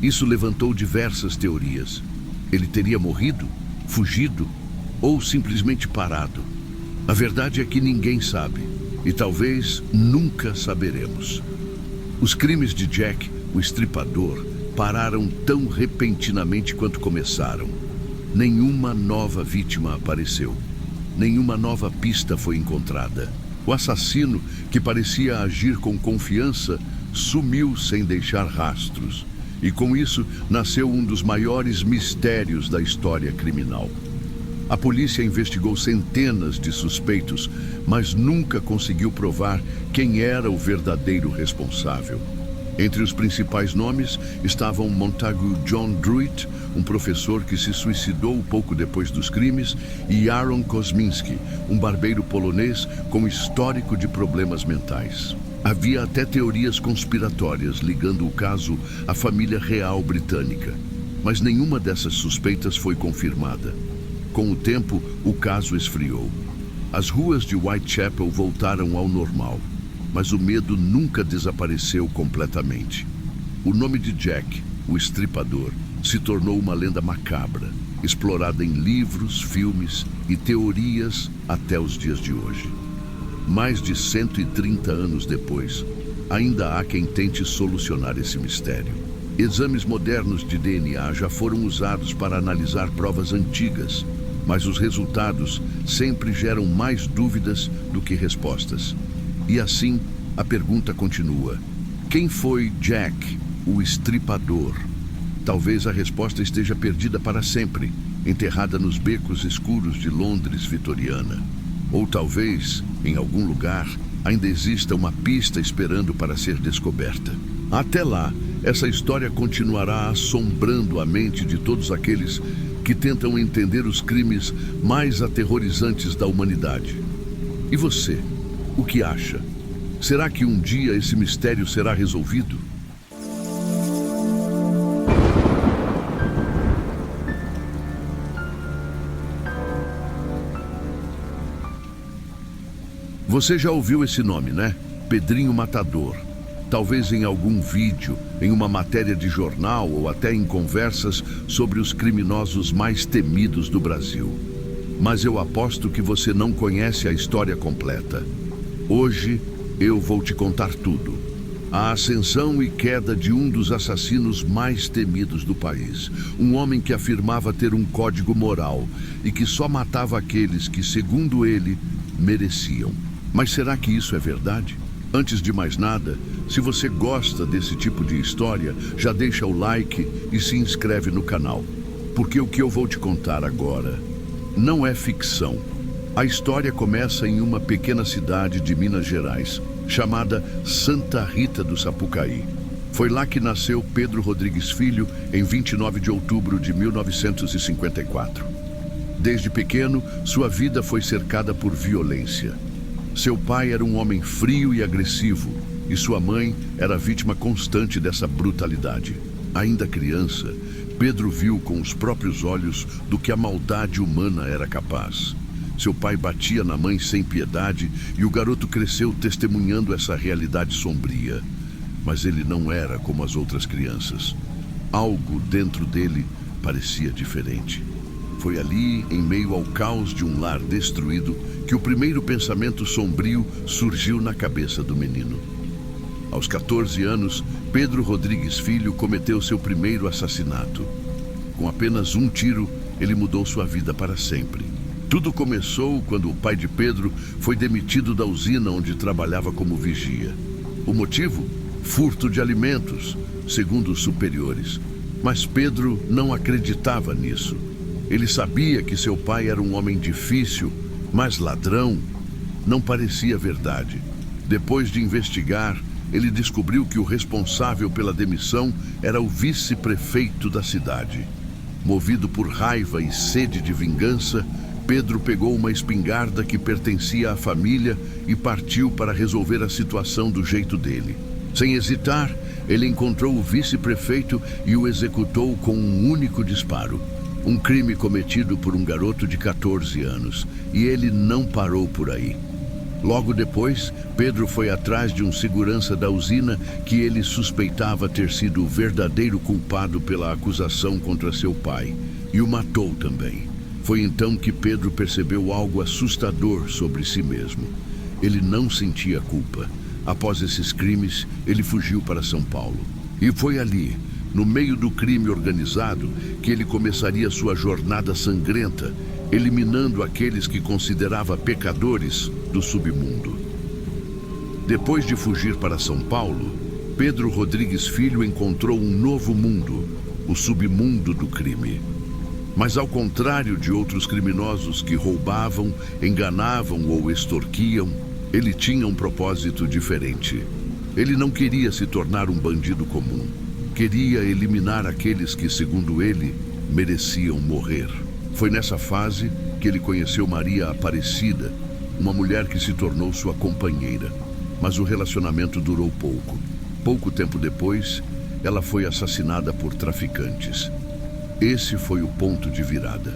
Speaker 1: Isso levantou diversas teorias. Ele teria morrido, fugido ou simplesmente parado. A verdade é que ninguém sabe, e talvez nunca saberemos. Os crimes de Jack, o Estripador, pararam tão repentinamente quanto começaram. Nenhuma nova vítima apareceu. Nenhuma nova pista foi encontrada. O assassino, que parecia agir com confiança, sumiu sem deixar rastros. E com isso, nasceu um dos maiores mistérios da história criminal. A polícia investigou centenas de suspeitos, mas nunca conseguiu provar quem era o verdadeiro responsável. Entre os principais nomes estavam Montague John Druitt, um professor que se suicidou pouco depois dos crimes, e Aaron Kosminski, um barbeiro polonês com histórico de problemas mentais. Havia até teorias conspiratórias ligando o caso à família real britânica, mas nenhuma dessas suspeitas foi confirmada. Com o tempo, o caso esfriou. As ruas de Whitechapel voltaram ao normal, mas o medo nunca desapareceu completamente. O nome de Jack, o Estripador, se tornou uma lenda macabra, explorada em livros, filmes e teorias até os dias de hoje. Mais de 130 anos depois, ainda há quem tente solucionar esse mistério. Exames modernos de DNA já foram usados para analisar provas antigas, mas os resultados sempre geram mais dúvidas do que respostas. E assim, a pergunta continua: quem foi Jack, o Estripador? Talvez a resposta esteja perdida para sempre, enterrada nos becos escuros de Londres vitoriana. Ou talvez, em algum lugar, ainda exista uma pista esperando para ser descoberta. Até lá, essa história continuará assombrando a mente de todos aqueles que tentam entender os crimes mais aterrorizantes da humanidade. E você, o que acha? Será que um dia esse mistério será resolvido? Você já ouviu esse nome, né? Pedrinho Matador. Talvez em algum vídeo, em uma matéria de jornal ou até em conversas sobre os criminosos mais temidos do Brasil. Mas eu aposto que você não conhece a história completa. Hoje, eu vou te contar tudo. A ascensão e queda de um dos assassinos mais temidos do país. Um homem que afirmava ter um código moral e que só matava aqueles que, segundo ele, mereciam. Mas será que isso é verdade? Antes de mais nada, se você gosta desse tipo de história, já deixa o like e se inscreve no canal. Porque o que eu vou te contar agora não é ficção. A história começa em uma pequena cidade de Minas Gerais, chamada Santa Rita do Sapucaí. Foi lá que nasceu Pedro Rodrigues Filho, em 29 de outubro de 1954. Desde pequeno, sua vida foi cercada por violência. Seu pai era um homem frio e agressivo, e sua mãe era vítima constante dessa brutalidade. Ainda criança, Pedro viu com os próprios olhos do que a maldade humana era capaz. Seu pai batia na mãe sem piedade e o garoto cresceu testemunhando essa realidade sombria. Mas ele não era como as outras crianças. Algo dentro dele parecia diferente. Foi ali, em meio ao caos de um lar destruído, que o primeiro pensamento sombrio surgiu na cabeça do menino. Aos 14 anos, Pedro Rodrigues Filho cometeu seu primeiro assassinato. Com apenas um tiro, ele mudou sua vida para sempre. Tudo começou quando o pai de Pedro foi demitido da usina onde trabalhava como vigia. O motivo? Furto de alimentos, segundo os superiores. Mas Pedro não acreditava nisso. Ele sabia que seu pai era um homem difícil, mas ladrão. Não parecia verdade. Depois de investigar, ele descobriu que o responsável pela demissão era o vice-prefeito da cidade. Movido por raiva e sede de vingança, Pedro pegou uma espingarda que pertencia à família e partiu para resolver a situação do jeito dele. Sem hesitar, ele encontrou o vice-prefeito e o executou com um único disparo. Um crime cometido por um garoto de 14 anos, e ele não parou por aí. Logo depois, Pedro foi atrás de um segurança da usina que ele suspeitava ter sido o verdadeiro culpado pela acusação contra seu pai, e o matou também. Foi então que Pedro percebeu algo assustador sobre si mesmo. Ele não sentia culpa. Após esses crimes, ele fugiu para São Paulo. E foi ali, no meio do crime organizado, que ele começaria sua jornada sangrenta, eliminando aqueles que considerava pecadores do submundo. Depois de fugir para São Paulo, Pedro Rodrigues Filho encontrou um novo mundo, o submundo do crime. Mas ao contrário de outros criminosos que roubavam, enganavam ou extorquiam, ele tinha um propósito diferente. Ele não queria se tornar um bandido comum. Queria eliminar aqueles que, segundo ele, mereciam morrer. Foi nessa fase que ele conheceu Maria Aparecida, uma mulher que se tornou sua companheira. Mas o relacionamento durou pouco. Pouco tempo depois, ela foi assassinada por traficantes. Esse foi o ponto de virada.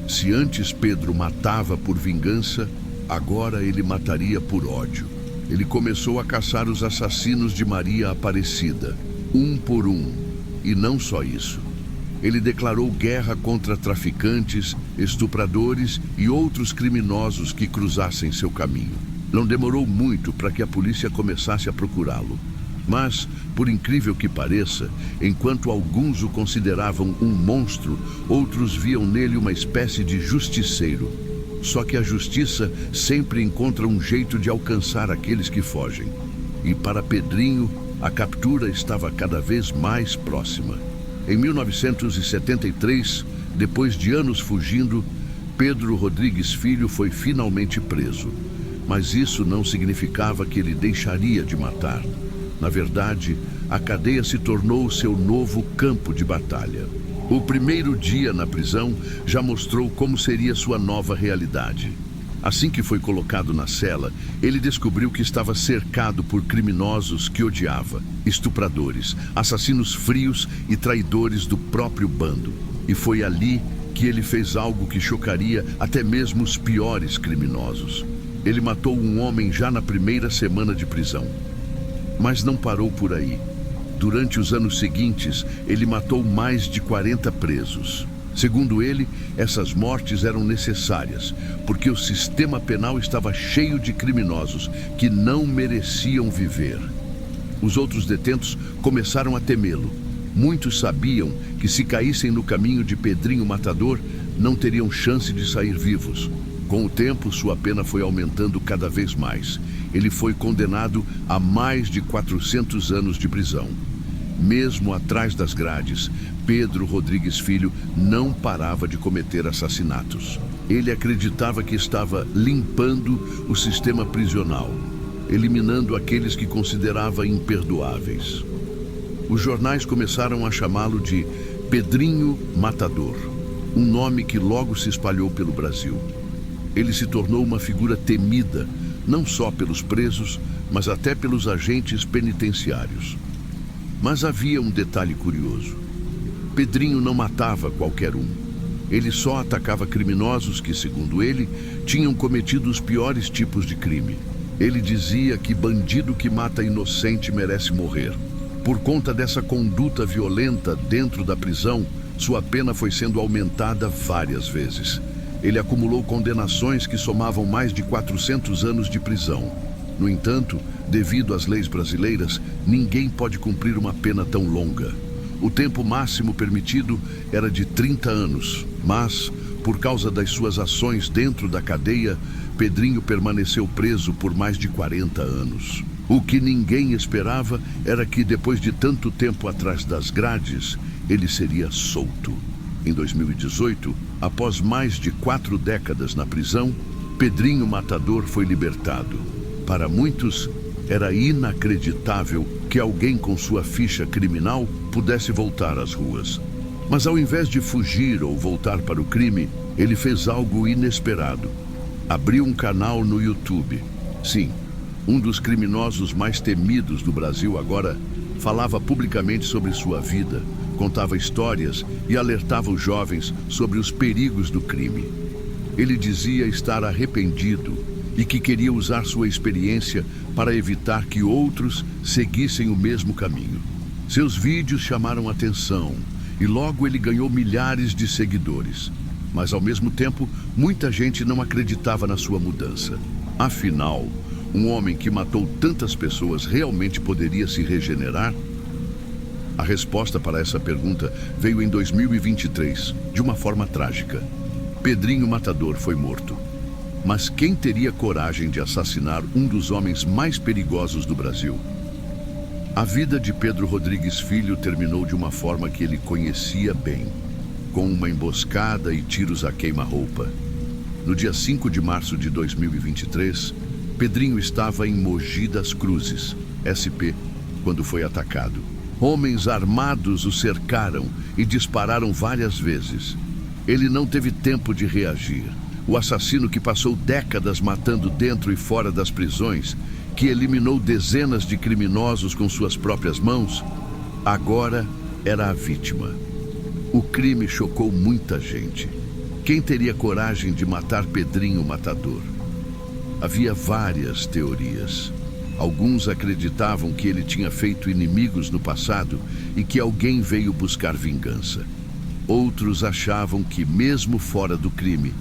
Speaker 1: Se antes Pedro matava por vingança, agora ele mataria por ódio. Ele começou a caçar os assassinos de Maria Aparecida, um por um. E não só isso. Ele declarou guerra contra traficantes, estupradores e outros criminosos que cruzassem seu caminho. Não demorou muito para que a polícia começasse a procurá-lo. Mas, por incrível que pareça, enquanto alguns o consideravam um monstro, outros viam nele uma espécie de justiceiro. Só que a justiça sempre encontra um jeito de alcançar aqueles que fogem. E para Pedrinho, a captura estava cada vez mais próxima. Em 1973, depois de anos fugindo, Pedro Rodrigues Filho foi finalmente preso. Mas isso não significava que ele deixaria de matar. Na verdade, a cadeia se tornou seu novo campo de batalha. O primeiro dia na prisão já mostrou como seria sua nova realidade. Assim que foi colocado na cela, ele descobriu que estava cercado por criminosos que odiava, estupradores, assassinos frios e traidores do próprio bando. E foi ali que ele fez algo que chocaria até mesmo os piores criminosos. Ele matou um homem já na primeira semana de prisão. Mas não parou por aí. Durante os anos seguintes, ele matou mais de 40 presos. Segundo ele, essas mortes eram necessárias, porque o sistema penal estava cheio de criminosos que não mereciam viver. Os outros detentos começaram a temê-lo. Muitos sabiam que se caíssem no caminho de Pedrinho Matador, não teriam chance de sair vivos. Com o tempo, sua pena foi aumentando cada vez mais. Ele foi condenado a mais de 400 anos de prisão. Mesmo atrás das grades, Pedro Rodrigues Filho não parava de cometer assassinatos. Ele acreditava que estava limpando o sistema prisional, eliminando aqueles que considerava imperdoáveis. Os jornais começaram a chamá-lo de Pedrinho Matador, um nome que logo se espalhou pelo Brasil. Ele se tornou uma figura temida, não só pelos presos, mas até pelos agentes penitenciários. Mas havia um detalhe curioso. Pedrinho não matava qualquer um. Ele só atacava criminosos que, segundo ele, tinham cometido os piores tipos de crime. Ele dizia que bandido que mata inocente merece morrer. Por conta dessa conduta violenta dentro da prisão, sua pena foi sendo aumentada várias vezes. Ele acumulou condenações que somavam mais de 400 anos de prisão. No entanto, devido às leis brasileiras, ninguém pode cumprir uma pena tão longa. O tempo máximo permitido era de 30 anos, mas, por causa das suas ações dentro da cadeia, Pedrinho permaneceu preso por mais de 40 anos. O que ninguém esperava era que, depois de tanto tempo atrás das grades, ele seria solto. Em 2018, após mais de 4 décadas na prisão, Pedrinho Matador foi libertado. Para muitos, era inacreditável que alguém com sua ficha criminal pudesse voltar às ruas. Mas ao invés de fugir ou voltar para o crime, ele fez algo inesperado. Abriu um canal no YouTube. Sim, um dos criminosos mais temidos do Brasil agora falava publicamente sobre sua vida, contava histórias e alertava os jovens sobre os perigos do crime. Ele dizia estar arrependido e que queria usar sua experiência para evitar que outros seguissem o mesmo caminho. Seus vídeos chamaram atenção e logo ele ganhou milhares de seguidores. Mas ao mesmo tempo, muita gente não acreditava na sua mudança. Afinal, um homem que matou tantas pessoas realmente poderia se regenerar? A resposta para essa pergunta veio em 2023, de uma forma trágica. Pedrinho Matador foi morto. Mas quem teria coragem de assassinar um dos homens mais perigosos do Brasil? A vida de Pedro Rodrigues Filho terminou de uma forma que ele conhecia bem, com uma emboscada e tiros a queima-roupa. No dia 5 de março de 2023, Pedrinho estava em Mogi das Cruzes, SP, quando foi atacado. Homens armados o cercaram e dispararam várias vezes. Ele não teve tempo de reagir. O assassino que passou décadas matando dentro e fora das prisões, que eliminou dezenas de criminosos com suas próprias mãos, agora era a vítima. O crime chocou muita gente. Quem teria coragem de matar Pedrinho Matador? Havia várias teorias. Alguns acreditavam que ele tinha feito inimigos no passado e que alguém veio buscar vingança. Outros achavam que, mesmo fora do crime,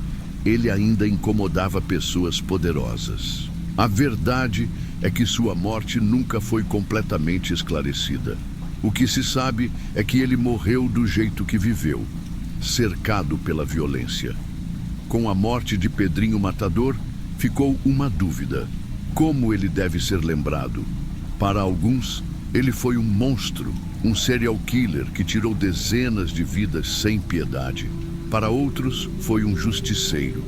Speaker 1: ele ainda incomodava pessoas poderosas. A verdade é que sua morte nunca foi completamente esclarecida. O que se sabe é que ele morreu do jeito que viveu, cercado pela violência. Com a morte de Pedrinho Matador, ficou uma dúvida: como ele deve ser lembrado? Para alguns, ele foi um monstro, um serial killer que tirou dezenas de vidas sem piedade. Para outros, foi um justiceiro,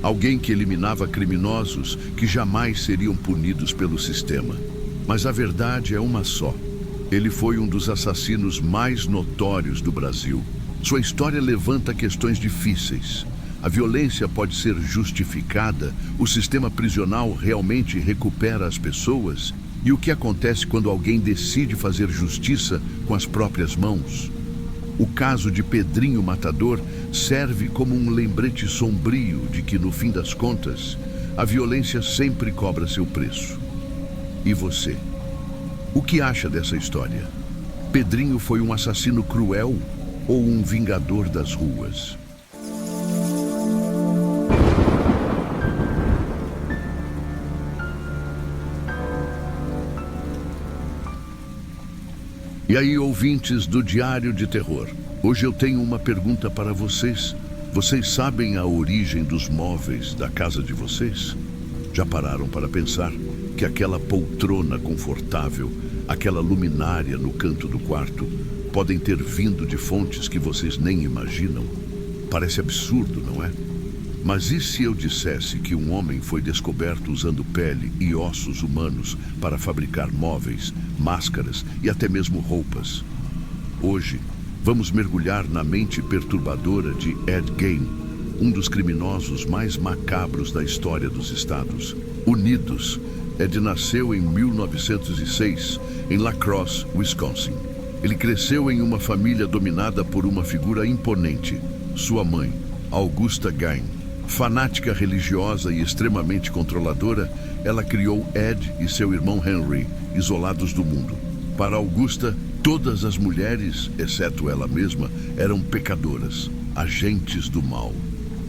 Speaker 1: alguém que eliminava criminosos que jamais seriam punidos pelo sistema. Mas a verdade é uma só: ele foi um dos assassinos mais notórios do Brasil. Sua história levanta questões difíceis. A violência pode ser justificada? O sistema prisional realmente recupera as pessoas? E o que acontece quando alguém decide fazer justiça com as próprias mãos? O caso de Pedrinho Matador serve como um lembrete sombrio de que, no fim das contas, a violência sempre cobra seu preço. E você? O que acha dessa história? Pedrinho foi um assassino cruel ou um vingador das ruas? E aí, ouvintes do Diário de Terror, hoje eu tenho uma pergunta para vocês. Vocês sabem a origem dos móveis da casa de vocês? Já pararam para pensar que aquela poltrona confortável, aquela luminária no canto do quarto, podem ter vindo de fontes que vocês nem imaginam? Parece absurdo, não é? Mas e se eu dissesse que um homem foi descoberto usando pele e ossos humanos para fabricar móveis, máscaras e até mesmo roupas? Hoje, vamos mergulhar na mente perturbadora de Ed Gein, um dos criminosos mais macabros da história dos Estados Unidos. Ed nasceu em 1906, em La Crosse, Wisconsin. Ele cresceu em uma família dominada por uma figura imponente, sua mãe, Augusta Gein. Fanática religiosa e extremamente controladora, ela criou Ed e seu irmão Henry, isolados do mundo. Para Augusta, todas as mulheres, exceto ela mesma, eram pecadoras, agentes do mal.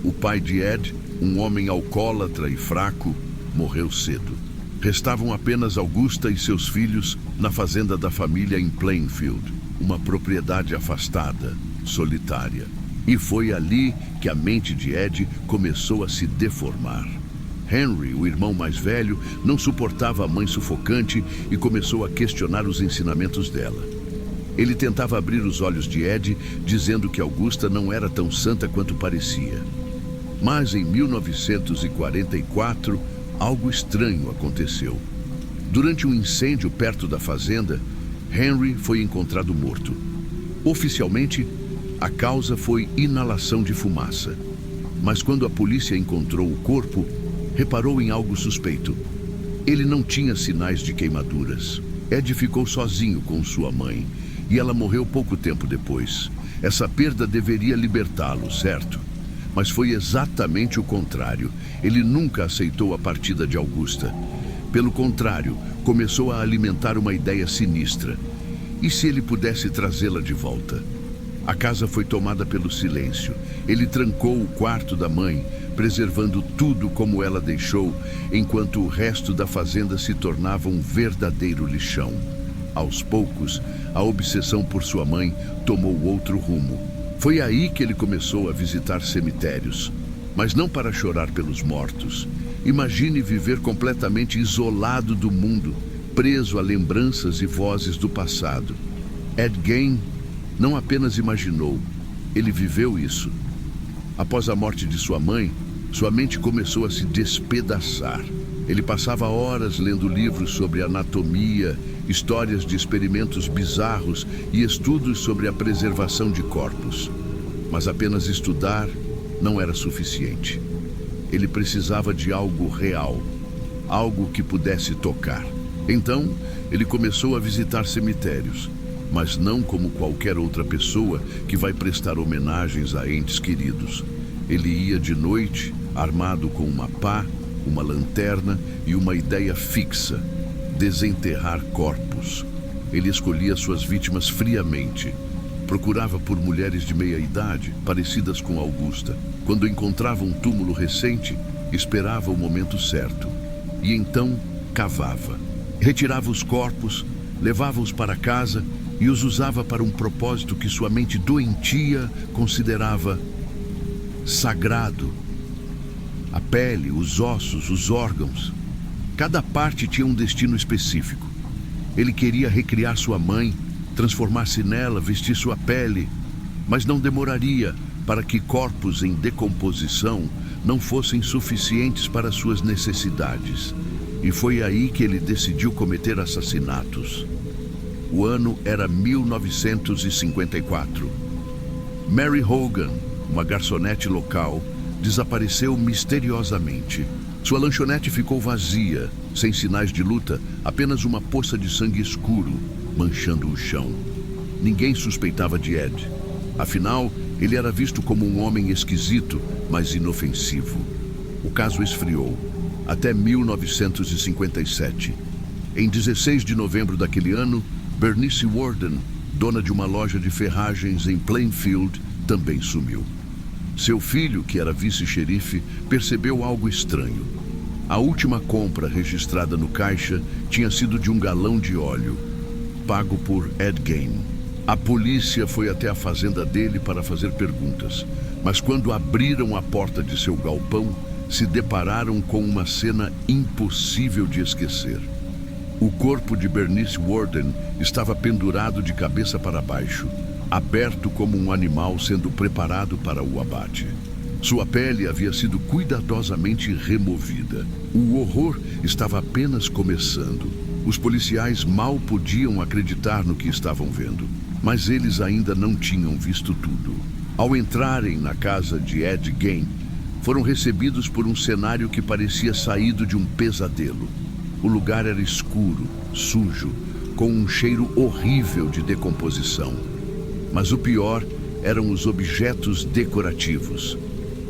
Speaker 1: O pai de Ed, um homem alcoólatra e fraco, morreu cedo. Restavam apenas Augusta e seus filhos na fazenda da família em Plainfield. uma propriedade afastada, solitária. E foi ali que a mente de Ed começou a se deformar. Henry, o irmão mais velho, não suportava a mãe sufocante e começou a questionar os ensinamentos dela. Ele tentava abrir os olhos de Ed, dizendo que Augusta não era tão santa quanto parecia. Mas em 1944, algo estranho aconteceu. Durante um incêndio perto da fazenda, Henry foi encontrado morto. Oficialmente, a causa foi inalação de fumaça. Mas quando a polícia encontrou o corpo, reparou em algo suspeito. Ele não tinha sinais de queimaduras. Ed ficou sozinho com sua mãe e ela morreu pouco tempo depois. Essa perda deveria libertá-lo, certo? Mas foi exatamente o contrário. Ele nunca aceitou a partida de Augusta. Pelo contrário, começou a alimentar uma ideia sinistra. E se ele pudesse trazê-la de volta? A casa foi tomada pelo silêncio. Ele trancou o quarto da mãe, preservando tudo como ela deixou, enquanto o resto da fazenda se tornava um verdadeiro lixão. Aos poucos, a obsessão por sua mãe tomou outro rumo. Foi aí que ele começou a visitar cemitérios, mas não para chorar pelos mortos. Imagine viver completamente isolado do mundo, preso a lembranças e vozes do passado. Ed Gein não apenas imaginou, ele viveu isso. Após a morte de sua mãe, sua mente começou a se despedaçar. Ele passava horas lendo livros sobre anatomia, histórias de experimentos bizarros e estudos sobre a preservação de corpos. Mas apenas estudar não era suficiente. Ele precisava de algo real, algo que pudesse tocar. Então, ele começou a visitar cemitérios, mas não como qualquer outra pessoa que vai prestar homenagens a entes queridos. Ele ia de noite, armado com uma pá, uma lanterna e uma ideia fixa: desenterrar corpos. Ele escolhia suas vítimas friamente. Procurava por mulheres de meia idade, parecidas com Augusta. Quando encontrava um túmulo recente, esperava o momento certo. E então, cavava. Retirava os corpos, levava-os para casa e os usava para um propósito que sua mente doentia considerava sagrado. A pele, os ossos, os órgãos. Cada parte tinha um destino específico. Ele queria recriar sua mãe, transformar-se nela, vestir sua pele, mas não demoraria para que corpos em decomposição não fossem suficientes para suas necessidades. E foi aí que ele decidiu cometer assassinatos. O ano era 1954. Mary Hogan, uma garçonete local, desapareceu misteriosamente. Sua lanchonete ficou vazia, sem sinais de luta, apenas uma poça de sangue escuro manchando o chão. Ninguém suspeitava de Ed. Afinal, ele era visto como um homem esquisito, mas inofensivo. O caso esfriou, até 1957. Em 16 de novembro daquele ano, Bernice Worden, dona de uma loja de ferragens em Plainfield, também sumiu. Seu filho, que era vice-xerife, percebeu algo estranho. A última compra registrada no caixa tinha sido de um galão de óleo, pago por Ed Gein. A polícia foi até a fazenda dele para fazer perguntas, mas quando abriram a porta de seu galpão, se depararam com uma cena impossível de esquecer. O corpo de Bernice Worden estava pendurado de cabeça para baixo, aberto como um animal sendo preparado para o abate. Sua pele havia sido cuidadosamente removida. O horror estava apenas começando. Os policiais mal podiam acreditar no que estavam vendo, mas eles ainda não tinham visto tudo. Ao entrarem na casa de Ed Gein, foram recebidos por um cenário que parecia saído de um pesadelo. O lugar era escuro, sujo, com um cheiro horrível de decomposição. Mas o pior eram os objetos decorativos.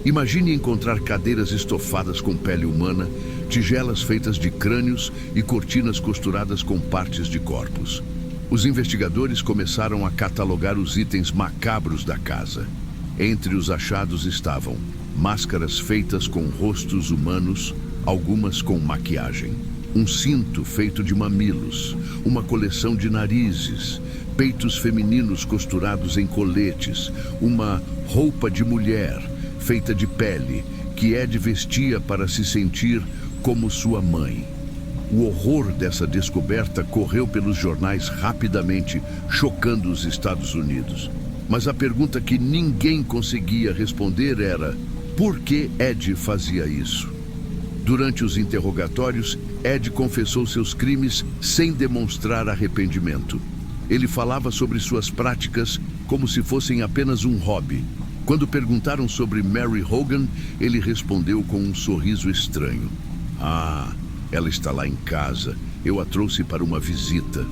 Speaker 1: Imagine encontrar cadeiras estofadas com pele humana, tigelas feitas de crânios e cortinas costuradas com partes de corpos. Os investigadores começaram a catalogar os itens macabros da casa. Entre os achados estavam máscaras feitas com rostos humanos, algumas com maquiagem. Um cinto feito de mamilos, uma coleção de narizes, peitos femininos costurados em coletes, uma roupa de mulher feita de pele que Ed vestia para se sentir como sua mãe. O horror dessa descoberta correu pelos jornais rapidamente, chocando os Estados Unidos. Mas a pergunta que ninguém conseguia responder era: por que Ed fazia isso? Durante os interrogatórios, Ed confessou seus crimes sem demonstrar arrependimento. Ele falava sobre suas práticas como se fossem apenas um hobby. Quando perguntaram sobre Mary Hogan, ele respondeu com um sorriso estranho. Ah, ela está lá em casa. Eu a trouxe para uma visita.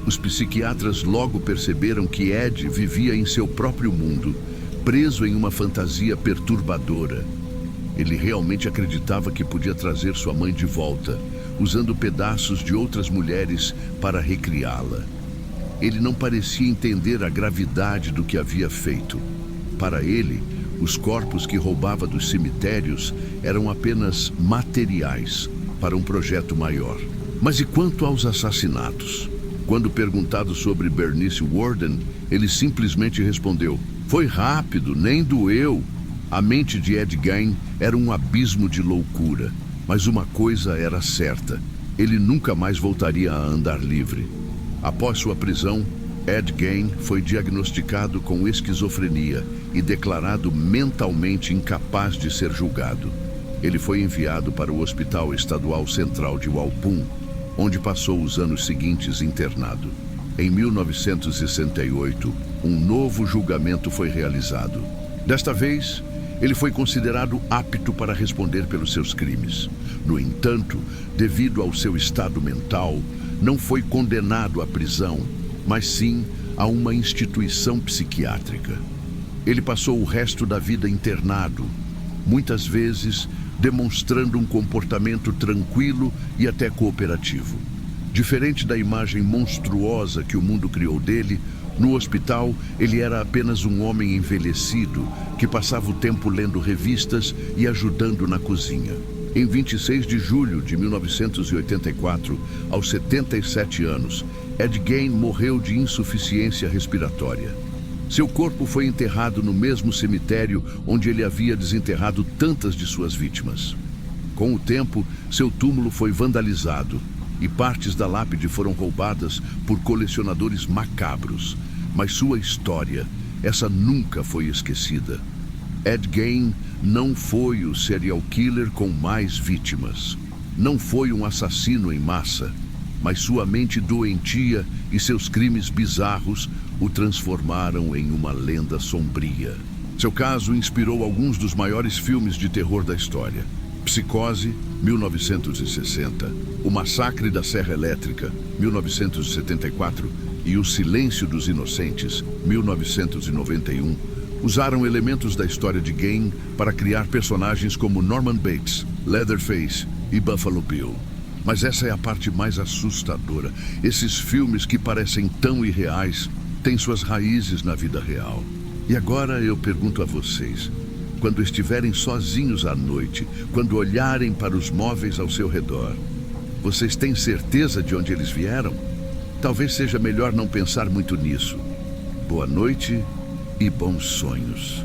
Speaker 1: Os psiquiatras logo perceberam que Ed vivia em seu próprio mundo, preso em uma fantasia perturbadora. Ele realmente acreditava que podia trazer sua mãe de volta, usando pedaços de outras mulheres para recriá-la. Ele não parecia entender a gravidade do que havia feito. Para ele, os corpos que roubava dos cemitérios eram apenas materiais para um projeto maior. Mas e quanto aos assassinatos? Quando perguntado sobre Bernice Worden, ele simplesmente respondeu: foi rápido, nem doeu. A mente de Ed Gein era um abismo de loucura. Mas uma coisa era certa: ele nunca mais voltaria a andar livre. Após sua prisão, Ed Gein foi diagnosticado com esquizofrenia e declarado mentalmente incapaz de ser julgado. Ele foi enviado para o Hospital Estadual Central de Walpum, onde passou os anos seguintes internado. Em 1968, um novo julgamento foi realizado. Desta vez, ele foi considerado apto para responder pelos seus crimes. No entanto, devido ao seu estado mental, não foi condenado à prisão, mas sim a uma instituição psiquiátrica. Ele passou o resto da vida internado, muitas vezes demonstrando um comportamento tranquilo e até cooperativo. Diferente da imagem monstruosa que o mundo criou dele, no hospital ele era apenas um homem envelhecido que passava o tempo lendo revistas e ajudando na cozinha. Em 26 de julho de 1984, aos 77 anos, Ed Gein morreu de insuficiência respiratória. Seu corpo foi enterrado no mesmo cemitério onde ele havia desenterrado tantas de suas vítimas. Com o tempo, seu túmulo foi vandalizado e partes da lápide foram roubadas por colecionadores macabros. Mas sua história, essa nunca foi esquecida. Ed Gein não foi o serial killer com mais vítimas. Não foi um assassino em massa, mas sua mente doentia e seus crimes bizarros o transformaram em uma lenda sombria. Seu caso inspirou alguns dos maiores filmes de terror da história: Psicose, 1960, O Massacre da Serra Elétrica, 1974, e O Silêncio dos Inocentes, 1991, usaram elementos da história de Gein para criar personagens como Norman Bates, Leatherface e Buffalo Bill. Mas essa é a parte mais assustadora. Esses filmes que parecem tão irreais têm suas raízes na vida real. E agora eu pergunto a vocês: quando estiverem sozinhos à noite, quando olharem para os móveis ao seu redor, vocês têm certeza de onde eles vieram? Talvez seja melhor não pensar muito nisso. Boa noite e bons sonhos.